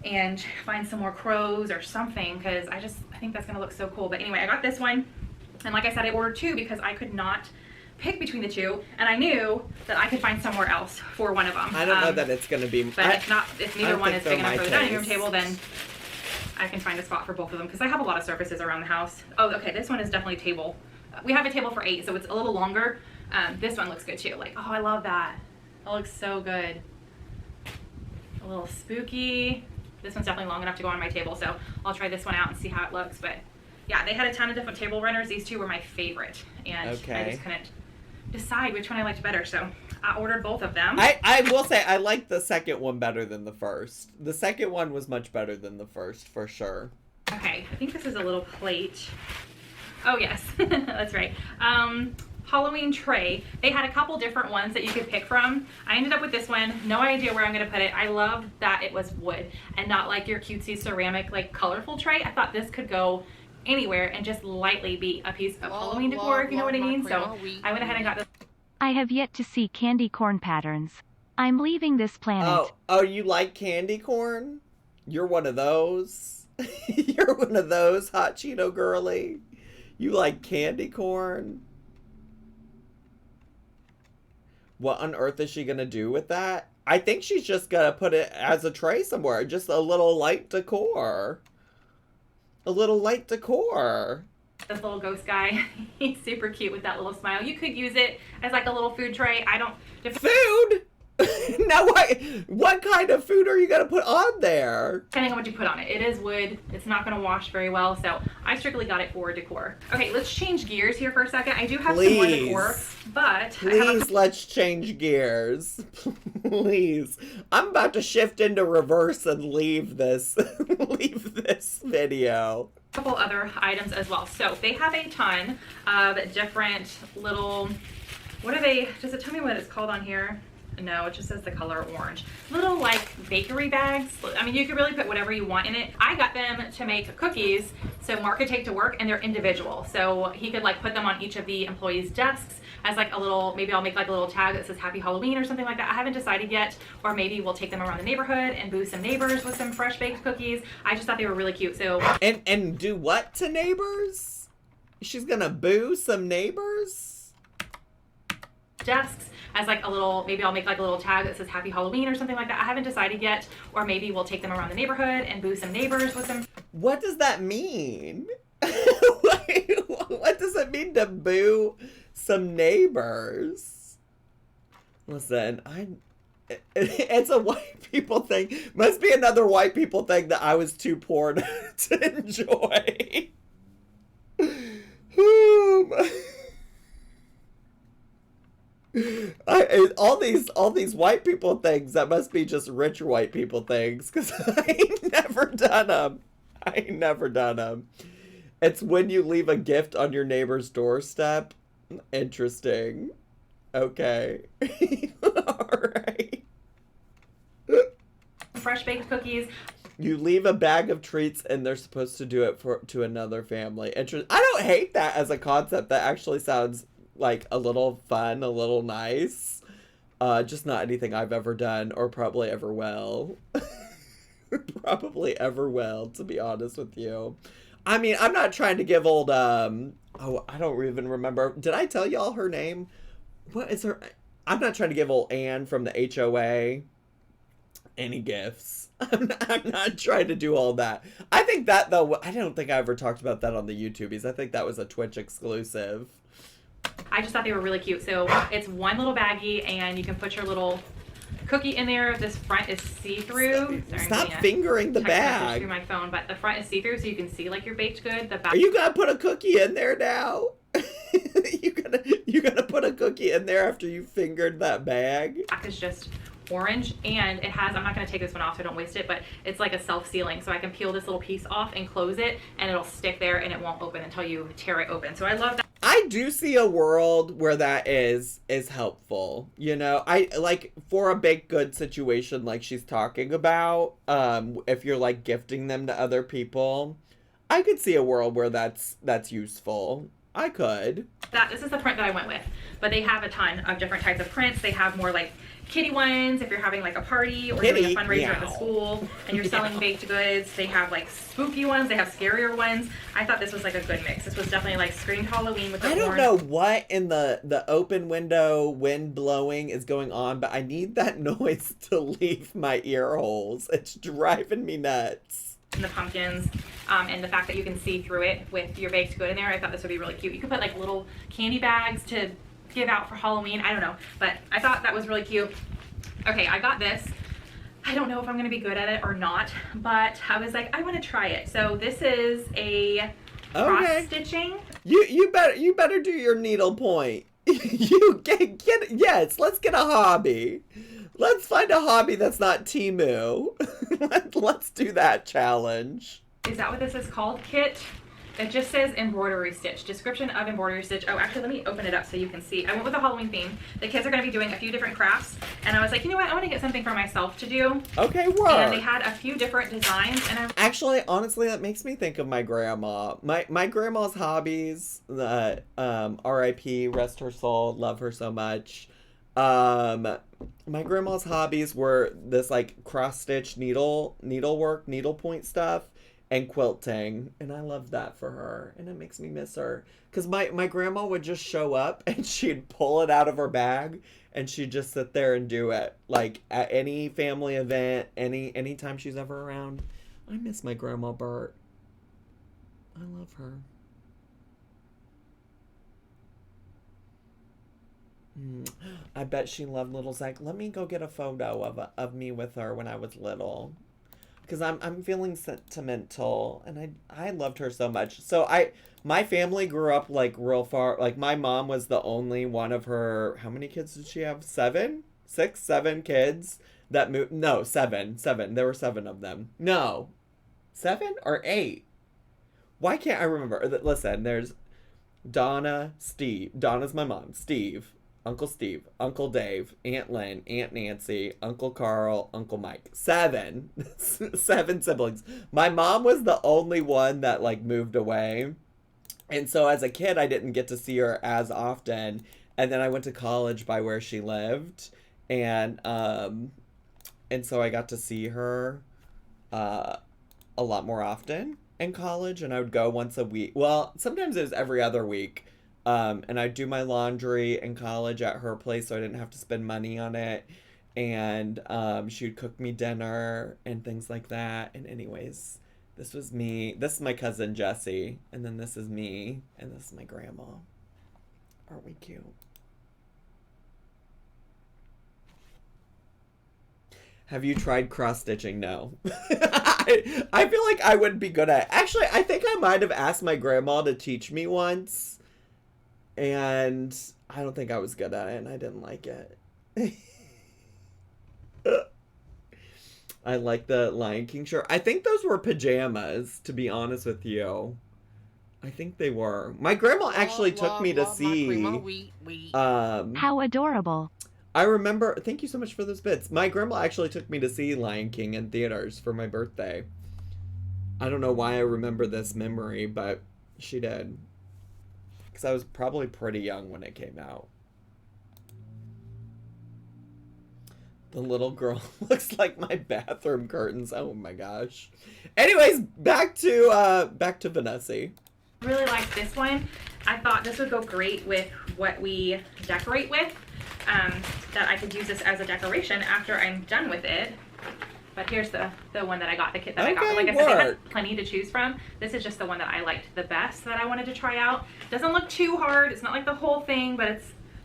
And find some more crows or something, because I think that's gonna look so cool. But anyway, I got this one, and like I said, I ordered 2 because I could not pick between the 2, and I knew that I could find somewhere else for one of them. I don't know that it's gonna be. But if neither one is big enough for the dining room taste. table, then I can find a spot for both of them, because I have a lot of surfaces around the house. Oh, okay, this one is definitely table. We have a table for 8, so it's a little longer. This one looks good too. Like, oh, I love that. That looks so good. A little spooky. This one's definitely long enough to go on my table, so I'll try this one out and see how it looks. But yeah, they had a ton of different table runners. These 2 were my favorite, and okay. I just couldn't decide which one I liked better, so I ordered both of them. I will say I like the second one better than the first. The second one was much better than the first, for sure. Okay, I think this is a little plate. Oh yes, that's right. Halloween tray. They had a couple different ones that you could pick from. I ended up with this one. No idea where I'm gonna put it. I love that it was wood and not like your cutesy ceramic, like colorful tray. I thought this could go anywhere and just lightly be a piece of Halloween decor, if you know what I mean. So I went ahead and got this. I have yet to see candy corn patterns. I'm leaving this planet. Oh, you like candy corn? You're one of those? You're one of those, hot Cheeto girly? You like candy corn? What on earth is she gonna do with that? I think she's just gonna put it as a tray somewhere. Just a little light decor. A little light decor. This little ghost guy, he's super cute with that little smile. You could use it as like a little food tray. Food? Now what kind of food are you gonna put on there? Depending on what you put on it. It is wood. It's not gonna wash very well, so I strictly got it for decor. Okay, let's change gears here for a second. I do have some more decor, but please let's change gears. Please. I'm about to shift into reverse and leave this video. Couple other items as well. So they have a ton of different little, what are they, does it tell me what it's called on here? No, it just says the color orange. Little like bakery bags. I mean, you could really put whatever you want in it. I got them to make cookies so Mark could take to work, and they're individual. So he could like put them on each of the employees' desks as like a little, maybe I'll make like a little tag that says Happy Halloween or something like that. I haven't decided yet. Or maybe we'll take them around the neighborhood and boo some neighbors with some fresh baked cookies. I just thought they were really cute. So and do what to neighbors? She's gonna boo some neighbors? Desks as like a little, maybe I'll make like a little tag that says Happy Halloween or something like that. I haven't decided yet. Or maybe we'll take them around the neighborhood and boo some neighbors with some. What does that mean? What does it mean to boo some neighbors? Listen, it's a white people thing. Must be another white people thing that I was too poor to enjoy. All these white people things, that must be just rich white people things, because I ain't never done them. It's when you leave a gift on your neighbor's doorstep. Interesting. Okay. Alright. Fresh baked cookies. You leave a bag of treats and they're supposed to do it to another family. I don't hate that as a concept. That actually sounds like a little fun, a little nice. Just not anything I've ever done or probably ever will. Probably ever will, to be honest with you. I mean, I'm not trying to give old, oh, I don't even remember. Did I tell y'all her name? What is her? I'm not trying to give old Anne from the HOA any gifts. I'm not trying to do all that. I think that, though, I don't think I ever talked about that on the YouTubies. I think that was a Twitch exclusive. I just thought they were really cute. So it's one little baggie, and you can put your little cookie in there. This front is see-through. Stop fingering the bag. Through my phone, but the front is see-through, so you can see like your baked good. The back. Are you gonna put a cookie in there now? you gonna put a cookie in there after you fingered that bag? Back is just orange, and it has, I'm not going to take this one off so I don't waste it, but it's like a self-sealing, so I can peel this little piece off and close it, and it'll stick there and it won't open until you tear it open. So I love that. I do see a world where that is helpful. You know, I like for a baked good situation like she's talking about, if you're like gifting them to other people, I could see a world where that's useful. I could. This is the print that I went with, but they have a ton of different types of prints. They have more like kitty ones if you're having like a party or doing a fundraiser at the school and you're selling baked goods. They have like spooky ones. They have scarier ones. I thought this was like a good mix. This was definitely like screamed Halloween with the I don't know what in the open window wind blowing is going on, but I need that noise to leave my ear holes. It's driving me nuts. And the pumpkins, and the fact that you can see through it with your baked good in there. I thought this would be really cute. You could put like little candy bags to give out for Halloween. I don't know, but I thought that was really cute. Okay, I got this. I don't know if I'm gonna be good at it or not, but I was like, I want to try it. So this is a cross stitching. You better do your needle point. You get yes. Let's get a hobby. Let's find a hobby that's not Temu. Let's do that challenge. Is that what this is called? Kit? It just says embroidery stitch. Description of embroidery stitch. Oh, actually, let me open it up so you can see. I went with a Halloween theme. The kids are going to be doing a few different crafts. And I was like, you know what? I want to get something for myself to do. Okay, work. And they had a few different designs. And actually, honestly, that makes me think of my grandma. My grandma's hobbies, R.I.P., rest her soul, love her so much. My grandma's hobbies were this like cross-stitch needlework, needlepoint stuff, and quilting, and I loved that for her, and it makes me miss her, because my grandma would just show up and she'd pull it out of her bag and she'd just sit there and do it, like at any family event, anytime she's ever around. I miss my grandma Bert. I love her. I bet she loved little Zach. Let me go get a photo of me with her when I was little, because I'm feeling sentimental, and I loved her so much. So my family grew up like real far. Like my mom was the only one of her. How many kids did she have? 7 kids that moved. No, 7. There were 7 of them. No, 7 or 8. Why can't I remember? Listen, there's Donna, Steve. Donna's my mom. Steve. Uncle Steve, Uncle Dave, Aunt Lynn, Aunt Nancy, Uncle Carl, Uncle Mike. 7. 7 siblings. My mom was the only one that like moved away. And so as a kid, I didn't get to see her as often. And then I went to college by where she lived. And so I got to see her a lot more often in college. And I would go once a week. Well, sometimes it was every other week. And I'd do my laundry in college at her place so I didn't have to spend money on it. And she would cook me dinner and things like that. And anyways, this was me. This is my cousin Jessie. And then this is me. And this is my grandma. Aren't we cute? Have you tried cross-stitching? No. I feel like I wouldn't be good at it. Actually, I think I might have asked my grandma to teach me once. And I don't think I was good at it, and I didn't like it. I like the Lion King shirt. I think those were pajamas, to be honest with you. I think they were. My grandma actually took me to see... How adorable. I remember... Thank you so much for those bits. My grandma actually took me to see Lion King in theaters for my birthday. I don't know why I remember this memory, but she did. Because I was probably pretty young when it came out. The little girl looks like my bathroom curtains. Oh my gosh. Anyways, back to Vanessa. I really like this one. I thought this would go great with what we decorate with. That I could use this as a decoration after I'm done with it. But here's the one that I got, the kit that I got. Like I said, they had plenty to choose from. This is just the one that I liked the best that I wanted to try out. Doesn't look too hard. It's not like the whole thing, but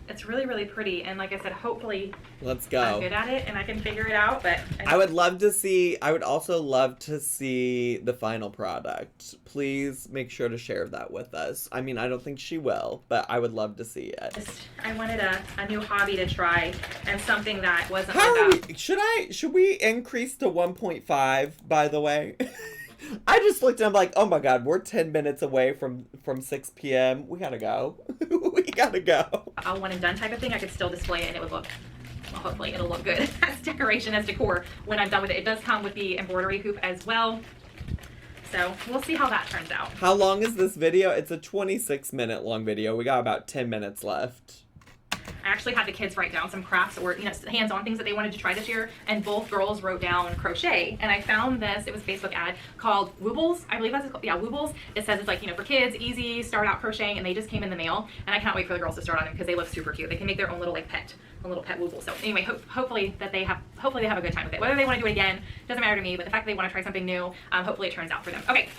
it's really, really pretty. And like I said, hopefully let's go. I'm good at it and I can figure it out. But I would also love to see the final product. Please make sure to share that with us. I mean, I don't think she will, but I would love to see it. I wanted a new hobby to try and something that wasn't should we increase to 1.5, by the way? I just looked and I'm like, oh my god, we're 10 minutes away from 6 p.m. We gotta go. We gotta go. A one and done type of thing. I could still display it and it would look, well, hopefully it'll look good as decoration, as decor when I'm done with it. It does come with the embroidery hoop as well. So we'll see how that turns out. How long is this video? It's a 26-minute long video. We got about 10 minutes left. I actually had the kids write down some crafts or, you know, hands-on things that they wanted to try this year, and both girls wrote down crochet. And I found this, it was a Facebook ad called Woobles. I believe that's called, yeah, Woobles. It says it's like, you know, for kids, easy, start out crocheting, and they just came in the mail. And I can't wait for the girls to start on them because they look super cute. They can make their own little like pet, a little pet Wooble. So anyway, hopefully they have a good time with it. Whether they want to do it again doesn't matter to me, but the fact that they want to try something new, hopefully it turns out for them. Okay.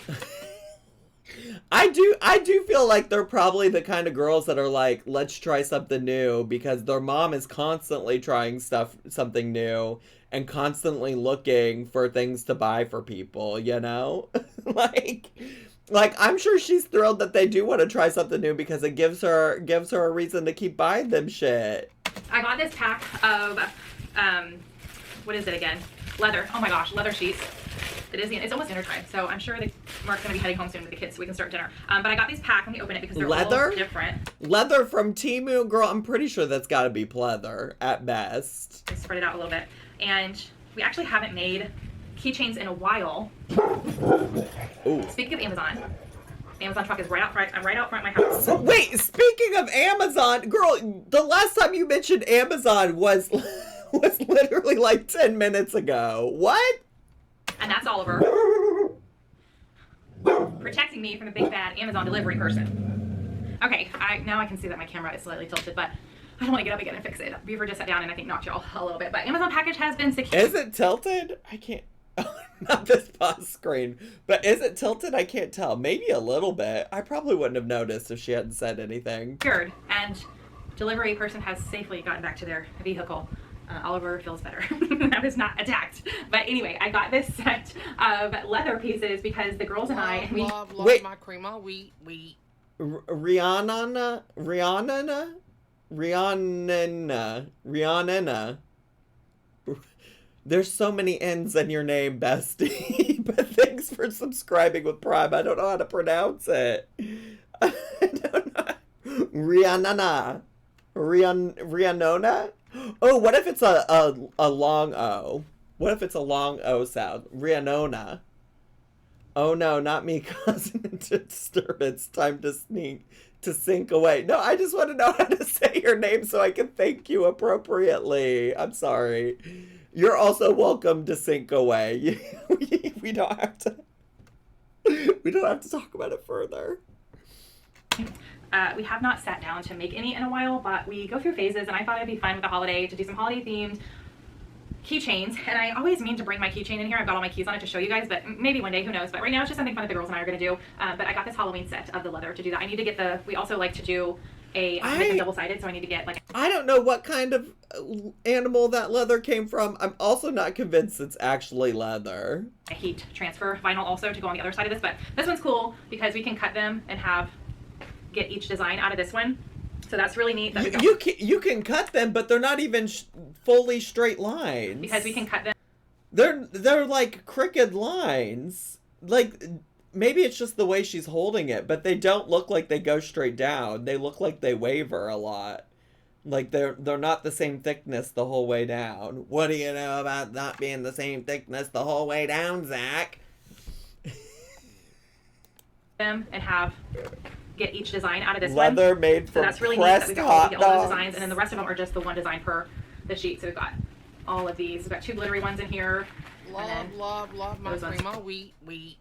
I do feel like they're probably the kind of girls that are like, let's try something new, because their mom is constantly trying something new and constantly looking for things to buy for people, you know? like I'm sure she's thrilled that they do want to try something new because it gives her a reason to keep buying them shit. I got this pack of what is it again? Leather. Oh my gosh, leather sheets. It's almost dinner time, so I'm sure Mark's gonna be heading home soon with the kids so we can start dinner. But I got these packed. Let me open it because they're all different. Leather from Temu, girl. I'm pretty sure that's got to be pleather at best. I spread it out a little bit, and we actually haven't made keychains in a while. Ooh. Speaking of Amazon, the Amazon truck is right out front. I'm right out front of my house. So, wait, speaking of Amazon, girl, the last time you mentioned Amazon was literally like 10 minutes ago. What? And that's Oliver protecting me from the big bad Amazon delivery person. Okay, now I can see that my camera is slightly tilted, but I don't want to get up again and fix it. Beaver just sat down and I think knocked y'all a little bit. But Amazon package has been secured. Is it tilted? I can't. Not this pause screen. But is it tilted? I can't tell. Maybe a little bit. I probably wouldn't have noticed if she hadn't said anything. Secured, and delivery person has safely gotten back to their vehicle. Oliver feels better. I was not attacked. But anyway, I got this set of leather pieces because the girls and I... Love wait. my cream of wheat. Rihanna. There's so many N's in your name, bestie. But thanks for subscribing with Prime. I don't know how to pronounce it. I don't know. Rihanna. Oh, what if it's a long O? What if it's a long O sound? Rihanna. Oh no, not me causing a disturbance. Time to sink away. No, I just want to know how to say your name so I can thank you appropriately. I'm sorry. You're also welcome to sink away. We don't have to talk about it further. We have not sat down to make any in a while, but we go through phases, and I thought it'd be fun with the holiday to do some holiday themed keychains. And I always mean to bring my keychain in here. I've got all my keys on it to show you guys, but maybe one day, who knows. But right now it's just something fun that the girls and I are going to do. But I got this Halloween set of the leather to do that. I need to get we also like to do make them double-sided, so I need to get like... I don't know what kind of animal that leather came from. I'm also not convinced it's actually leather. A heat transfer vinyl also to go on the other side of this, but this one's cool because we can cut them and get each design out of this one. So that's really neat. You can cut them, but they're not even fully straight lines. Because we can cut them. They're like crooked lines. Like, maybe it's just the way she's holding it, but they don't look like they go straight down. They look like they waver a lot. Like they're not the same thickness the whole way down. What do you know about not being the same thickness the whole way down, Zach? Them and get each design out of this leather one. made from so that's really neat that we got all the designs, and then the rest of them are just the one design per the sheet. So we've got all of these. We've got 2 glittery ones in here. Love my those ones. cream all wheat.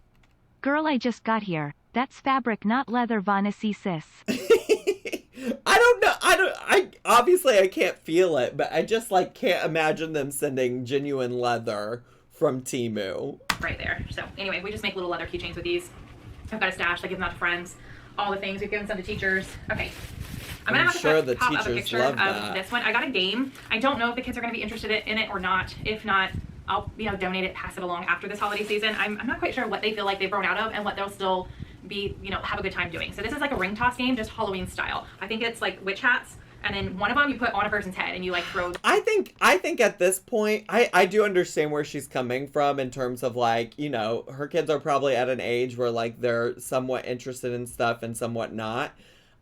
Girl, I just got here. That's fabric, not leather, Vanessa, sis. I don't know. I obviously I can't feel it, but I just like can't imagine them sending genuine leather from Temu. Right there. So anyway, we just make little leather keychains with these. I've got a stash. I give them out to friends. All the things. We've given some to teachers. Okay. I'm gonna have sure to the pop up a teachers picture love of that. this one. I got a game. I don't know if the kids are gonna be interested in it or not. If not, I'll donate it, pass it along after this holiday season. I'm not quite sure what they feel like they've grown out of and what they'll still be, have a good time doing. So this is like a ring toss game, just Halloween style. I think it's like witch hats, and then one of them you put on a person's head and you like throw. I think at this point, I do understand where she's coming from in terms of like, her kids are probably at an age where like they're somewhat interested in stuff and somewhat not.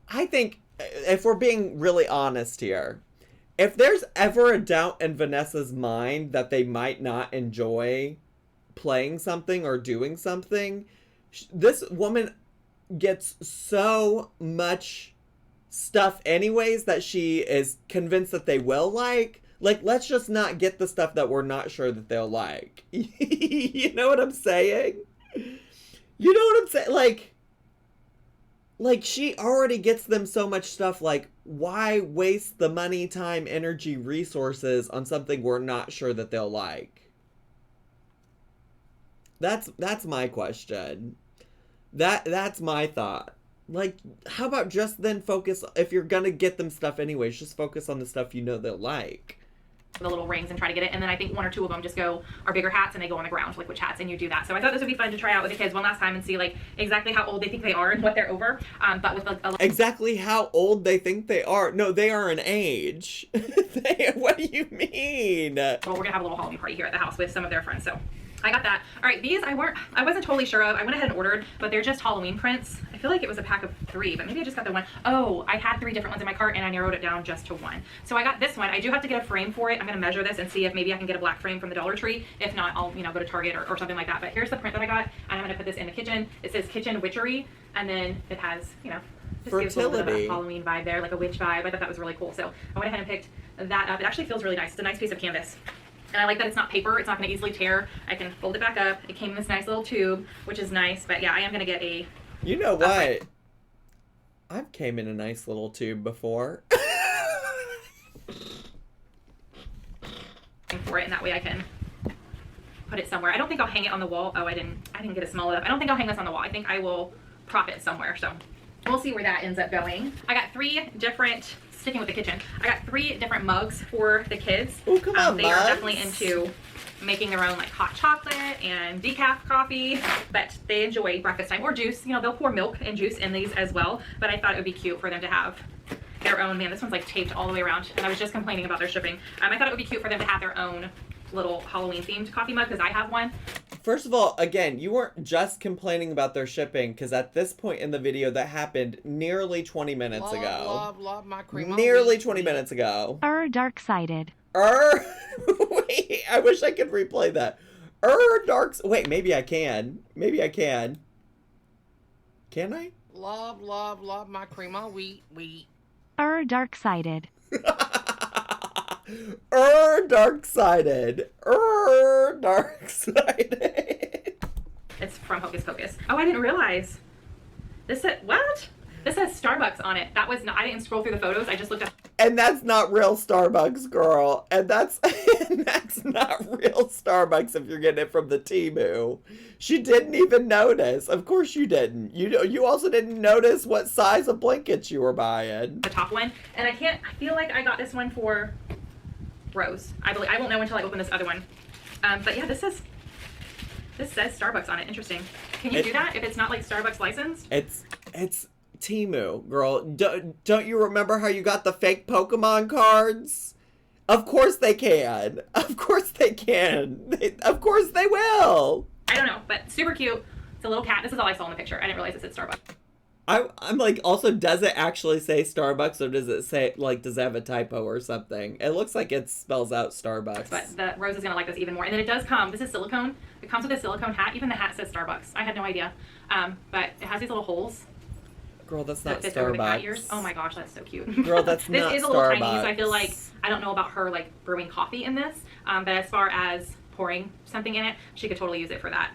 I think if we're being really honest here, if there's ever a doubt in Vanessa's mind that they might not enjoy playing something or doing something, this woman gets so much stuff anyways that she is convinced that they will like. Like, let's just not get the stuff that we're not sure that they'll like. You know what I'm saying? You know what I'm saying? Like, she already gets them so much stuff, like, why waste the money, time, energy, resources on something we're not sure that they'll like? That's my question. That's my thought. Like, how about just then focus, if you're gonna get them stuff anyways, just focus on the stuff you know they'll like. The little rings and try to get it, and then I think 1 or 2 of them just are bigger hats and they go on the ground, like witch hats, and you do that. So I thought this would be fun to try out with the kids one last time and see like exactly how old they think they are and what they're over. But with like exactly how old they think they are. No, they are an age. What do you mean? Well, we're gonna have a little Halloween party here at the house with some of their friends, so I got that. All right, these I wasn't totally sure of. I went ahead and ordered, but they're just Halloween prints. I feel like it was a pack of 3, but maybe I just got the one. Oh, I had 3 different ones in my cart and I narrowed it down just to 1. So I got this one. I do have to get a frame for it. I'm gonna measure this and see if maybe I can get a black frame from the Dollar Tree. If not, I'll go to Target or something like that. But here's the print that I got, and I'm gonna put this in the kitchen. It says kitchen witchery, and then it has, just gives a little bit of a Halloween vibe there, like a witch vibe. I thought that was really cool. So I went ahead and picked that up. It actually feels really nice. It's a nice piece of canvas. And I like that it's not paper. It's not going to easily tear. I can fold it back up. It came in this nice little tube, which is nice. But yeah, I am going to get a... You know what? I've came in a nice little tube before. For it, and that way I can put it somewhere. I don't think I'll hang it on the wall. Oh, I didn't get it small enough. I don't think I'll hang this on the wall. I think I will prop it somewhere. So we'll see where that ends up going. I got 3 different... Sticking with the kitchen, I got 3 different mugs for the kids. Oh, come on, they mugs. are definitely into making their own like hot chocolate and decaf coffee, but they enjoy breakfast time or juice. They'll pour milk and juice in these as well, but I thought it would be cute for them to have their own. Man, this one's like taped all the way around, and I was just complaining about their shipping. I thought it would be cute for them to have their own little Halloween themed coffee mug because I have one. First of all, again, you weren't just complaining about their shipping, because at this point in the video that happened nearly 20 minutes ago. Love my cream. Nearly 20 minutes ago. Dark-sided. Wait, I wish I could replay that. Wait, maybe I can. Can I? Love my cream all wheat. Dark-sided. Dark-sided. Dark-sided. It's from Hocus Pocus. Oh, I didn't realize. This said, what? This says Starbucks on it. That was not, I didn't scroll through the photos. I just looked up. And that's not real Starbucks, girl. And that's not real Starbucks if you're getting it from the Temu. She didn't even notice. Of course you didn't. You also didn't notice what size of blankets you were buying. The top one. And I feel like I got this one for Rose. I won't know until I open this other one. But yeah, this says Starbucks on it. Interesting. Can you do that if it's not like Starbucks licensed? It's Temu, girl. Don't you remember how you got the fake Pokemon cards? Of course they can. Of course they can. Of course they will. I don't know, but super cute. It's a little cat. This is all I saw in the picture. I didn't realize it said Starbucks. I'm like, also, does it actually say Starbucks, or does it say, like, does it have a typo or something? It looks like it spells out Starbucks. But the Rose is going to like this even more. And then it does come, this is silicone. It comes with a silicone hat. Even the hat says Starbucks. I had no idea. But it has these little holes. Girl, that's that not fits over the cat Starbucks. ears. Oh my gosh, that's so cute. Girl, that's this not is a little Starbucks. tiny, so I feel like I don't know about her like brewing coffee in this. But as far as pouring something in it, she could totally use it for that.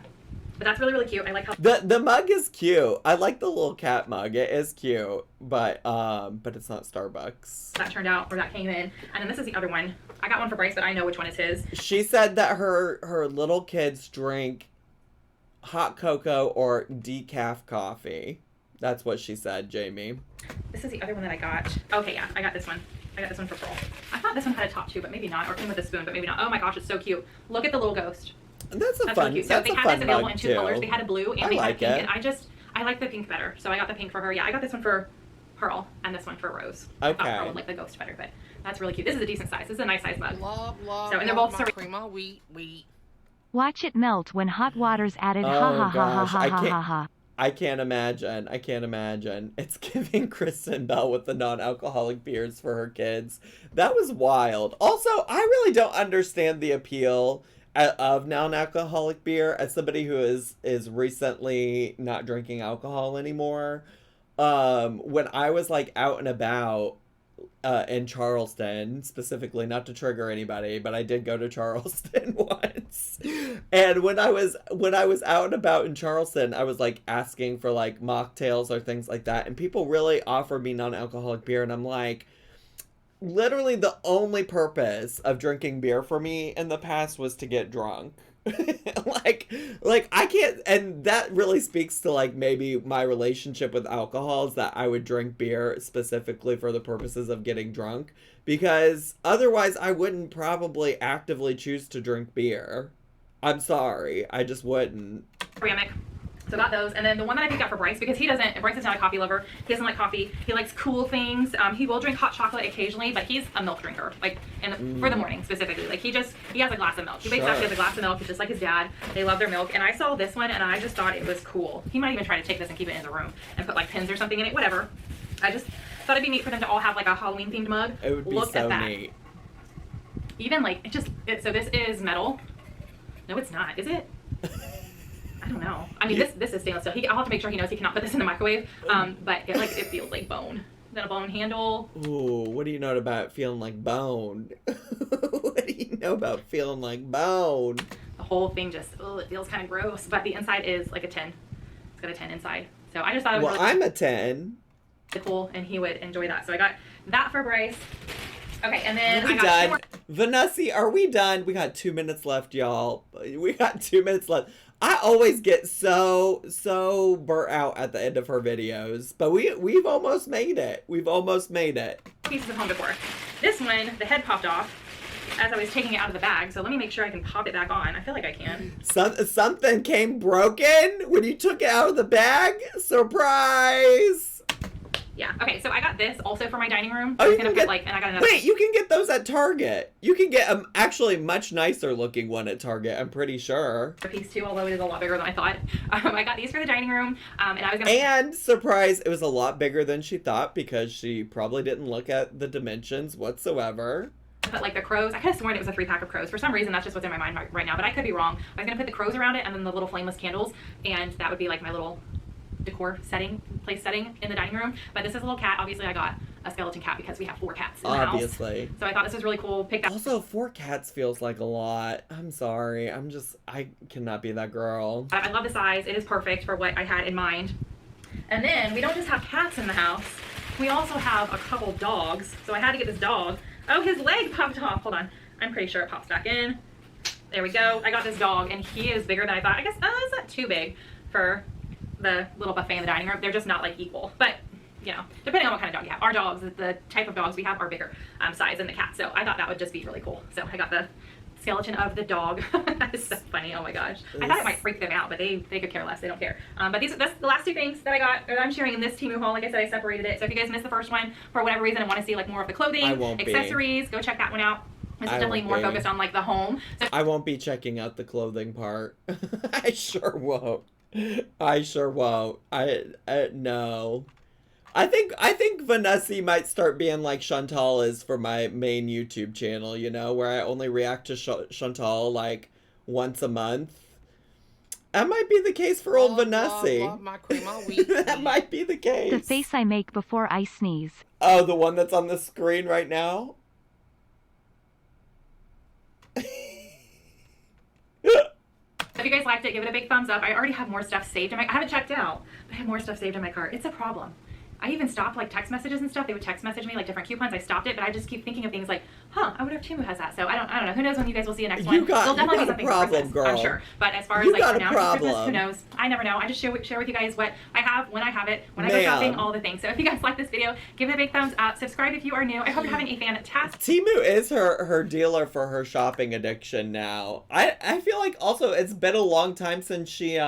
But that's really, really cute. I like how The mug is cute. I like the little cat mug. It is cute, but it's not Starbucks. that turned out, or that came in. And then this is the other one. I got one for Bryce, but I know which one is his. She said that her little kids drink hot cocoa or decaf coffee. That's what she said, Jamie. This is the other one that I got. Okay, yeah, I got this one. I got this one for Pearl. I thought this one had a top too, but maybe not. Or came with a spoon, but maybe not. Oh my gosh, it's so cute. Look at the little ghost. That's Really fun. cute. So That's they a had fun this available mug in two too. colors. They had a blue and they like had pink. it. And I like the pink better, so I got the pink for her. Yeah, I got this one for Pearl and this one for Rose. I thought Okay. Pearl would like the ghost better, but that's really cute. This is a decent size. This is a nice size mug. Love, So, and they're love both my ceramic. cream of wheat. Watch it melt when hot water's added. Oh, Ha ha ha ha gosh, ha I ha can't- ha ha. I can't imagine. I can't imagine. It's giving Kristen Bell with the non-alcoholic beers for her kids. That was wild. Also, I really don't understand the appeal of non-alcoholic beer as somebody who is recently not drinking alcohol anymore. When I was like out and about in Charleston, specifically, not to trigger anybody, but I did go to Charleston once. And when I was out and about in Charleston, I was like asking for like mocktails or things like that, and people really offered me non-alcoholic beer, and I'm like, literally the only purpose of drinking beer for me in the past was to get drunk. like I can't, and that really speaks to like maybe my relationship with alcohol is that I would drink beer specifically for the purposes of getting drunk, because otherwise I wouldn't probably actively choose to drink beer. I'm sorry, I just wouldn't. Ceramic. So got those, and then the one that I picked out for Bryce, because Bryce is not a coffee lover. He doesn't like coffee. He likes cool things. He will drink hot chocolate occasionally, but he's a milk drinker, like for the morning specifically. Like he has a glass of milk. He wakes up, he has a glass of milk. It's just like his dad. They love their milk. And I saw this one, and I just thought it was cool. He might even try to take this and keep it in the room and put like pins or something in it. Whatever. I just thought it'd be neat for them to all have like a Halloween themed mug. It would be Look so at that. neat. Even like so this is metal. No, it's not. Is it? I don't know. I mean, this is stainless steel. I'll have to make sure he knows he cannot put this in the microwave. But it feels like bone. Then a bone handle. Ooh, what do you know about feeling like bone? What do you know about feeling like bone? The whole thing just, it feels kind of gross. But the inside is like a 10. It's got a 10 inside. So I just thought it was Well, really I'm a 10. cool, and he would enjoy that. So I got that for Bryce. Okay, and then Are we I got two done? more. Vanessa, are we done? We got 2 minutes left, y'all. We got 2 minutes left. I always get so burnt out at the end of her videos, but we've almost made it. We've almost made it. Pieces of home decor. This one, the head popped off as I was taking it out of the bag, so let me make sure I can pop it back on. I feel like I can. Something came broken when you took it out of the bag? Surprise! Yeah. Okay, so I got this also for my dining room. Oh, I was you gonna can put get, like, and I got another. wait, you can get those at Target. You can get actually much nicer looking one at Target, I'm pretty sure. Piece too, although it is a lot bigger than I thought. I got these for the dining room, and I was gonna. And surprise, it was a lot bigger than she thought because she probably didn't look at the dimensions whatsoever. But like the crows, I could have sworn it was a 3-pack of crows. For some reason, that's just what's in my mind right now, but I could be wrong. I was gonna put the crows around it and then the little flameless candles, and that would be like my little decor place setting in the dining room. But this is a little cat. Obviously, I got a skeleton cat because we have 4 cats in the house. Obviously. So I thought this was really cool. Picked out. Also, 4 cats feels like a lot. I'm sorry. I cannot be that girl. I love the size. It is perfect for what I had in mind. And then we don't just have cats in the house. We also have a couple dogs. So I had to get this dog. Oh, his leg popped off. Hold on. I'm pretty sure it pops back in. There we go. I got this dog, and he is bigger than I thought. I guess it's not too big for the little buffet in the dining room. They're just not like equal. But, you know, depending on what kind of dog you have. Our dogs, the type of dogs we have are bigger size than the cat. So I thought that would just be really cool. So I got the skeleton of the dog. That is so funny. Oh my gosh. I thought it might freak them out, but they could care less. They don't care. But that's the last 2 things that I got, or that I'm sharing in this Temu haul. Like I said, I separated it. So if you guys missed the first one for whatever reason and want to see like more of the clothing, accessories, go check that one out. This is definitely more focused on like the home. So I won't be checking out the clothing part. I sure won't. I sure won't. No. I think Vanessa might start being like Chantal is for my main YouTube channel, you know, where I only react to Chantal like once a month. That might be the case for old Love, Vanessa. love my cream of wheat. That might be the case. The face I make before I sneeze. Oh, the one that's on the screen right now? If you guys liked it, give it a big thumbs up. I already have more stuff saved in my, I haven't checked out, but I have more stuff saved in my cart. It's a problem. I even stopped like text messages and stuff. They would text message me like different coupons. I stopped it, but I just keep thinking of things like, huh, I wonder if Temu has that. So I don't know. Who knows when you guys will see the next one? There'll definitely be something for Christmas, girl. I'm sure. But as far as You like got a announcing Christmas, problem. who knows? I never know. I just share with you guys what I have, when I have it, when I go shopping, all the things. So if you guys like this video, give it a big thumbs up. Subscribe if you are new. I hope you're having a fantastic. Temu is her dealer for her shopping addiction now. I feel like also it's been a long time since she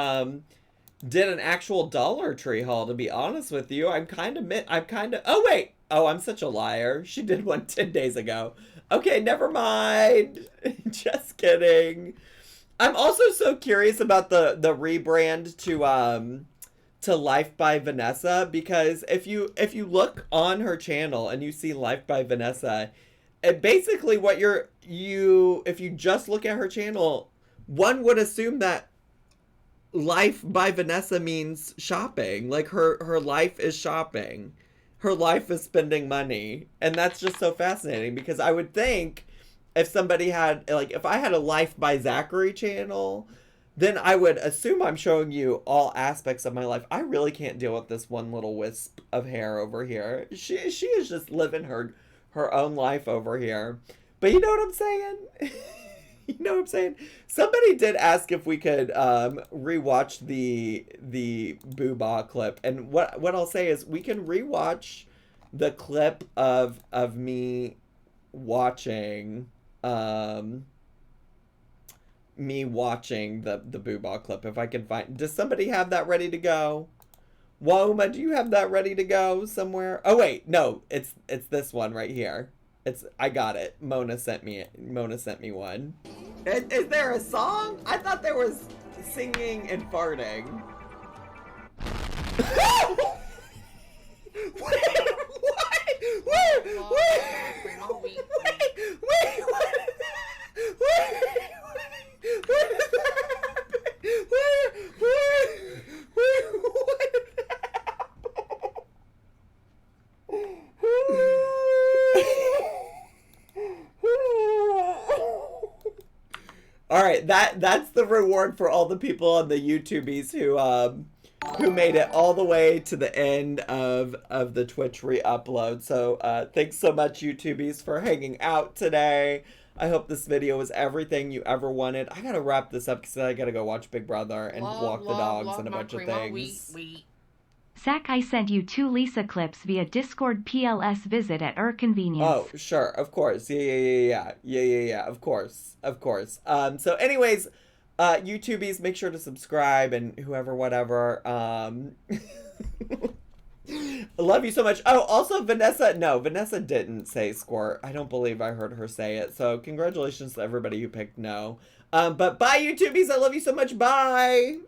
did an actual Dollar Tree haul, to be honest with you. Oh wait. Oh, I'm such a liar. She did one 10 days ago. Okay, never mind. Just kidding. I'm also so curious about the rebrand to Life by Vanessa, because if you look on her channel and you see Life by Vanessa, it basically what if you just look at her channel, one would assume that Life by Vanessa means shopping. Like her life is shopping. Her life is spending money. And that's just so fascinating, because I would think if somebody had, like, if I had a Life by Zachary channel, then I would assume I'm showing you all aspects of my life. I really can't deal with this one little wisp of hair over here. She is just living her own life over here. But you know what I'm saying? You know what I'm saying? Somebody did ask if we could rewatch the Boohbah clip, and what I'll say is we can rewatch the clip of me watching the Boohbah clip, if I can find. Does somebody have that ready to go? Woma, do you have that ready to go somewhere? Oh wait, no, it's this one right here. I got it. Mona sent me one. Is there a song? I thought there was singing and farting. All right, that's the reward for all the people on the YouTubies who made it all the way to the end of the Twitch re-upload. So thanks so much, YouTubies, for hanging out today. I hope this video was everything you ever wanted. I gotta wrap this up because I gotta go watch Big Brother and walk the dogs and a bunch of things. Zach, I sent you 2 Lisa clips via Discord PLS visit at your convenience. Oh, sure, of course. Yeah, of course. So anyways, YouTubies, make sure to subscribe, and whoever, whatever. I love you so much. Oh, also Vanessa didn't say squirt. I don't believe I heard her say it. So congratulations to everybody who picked no. But bye, YouTubies. I love you so much. Bye.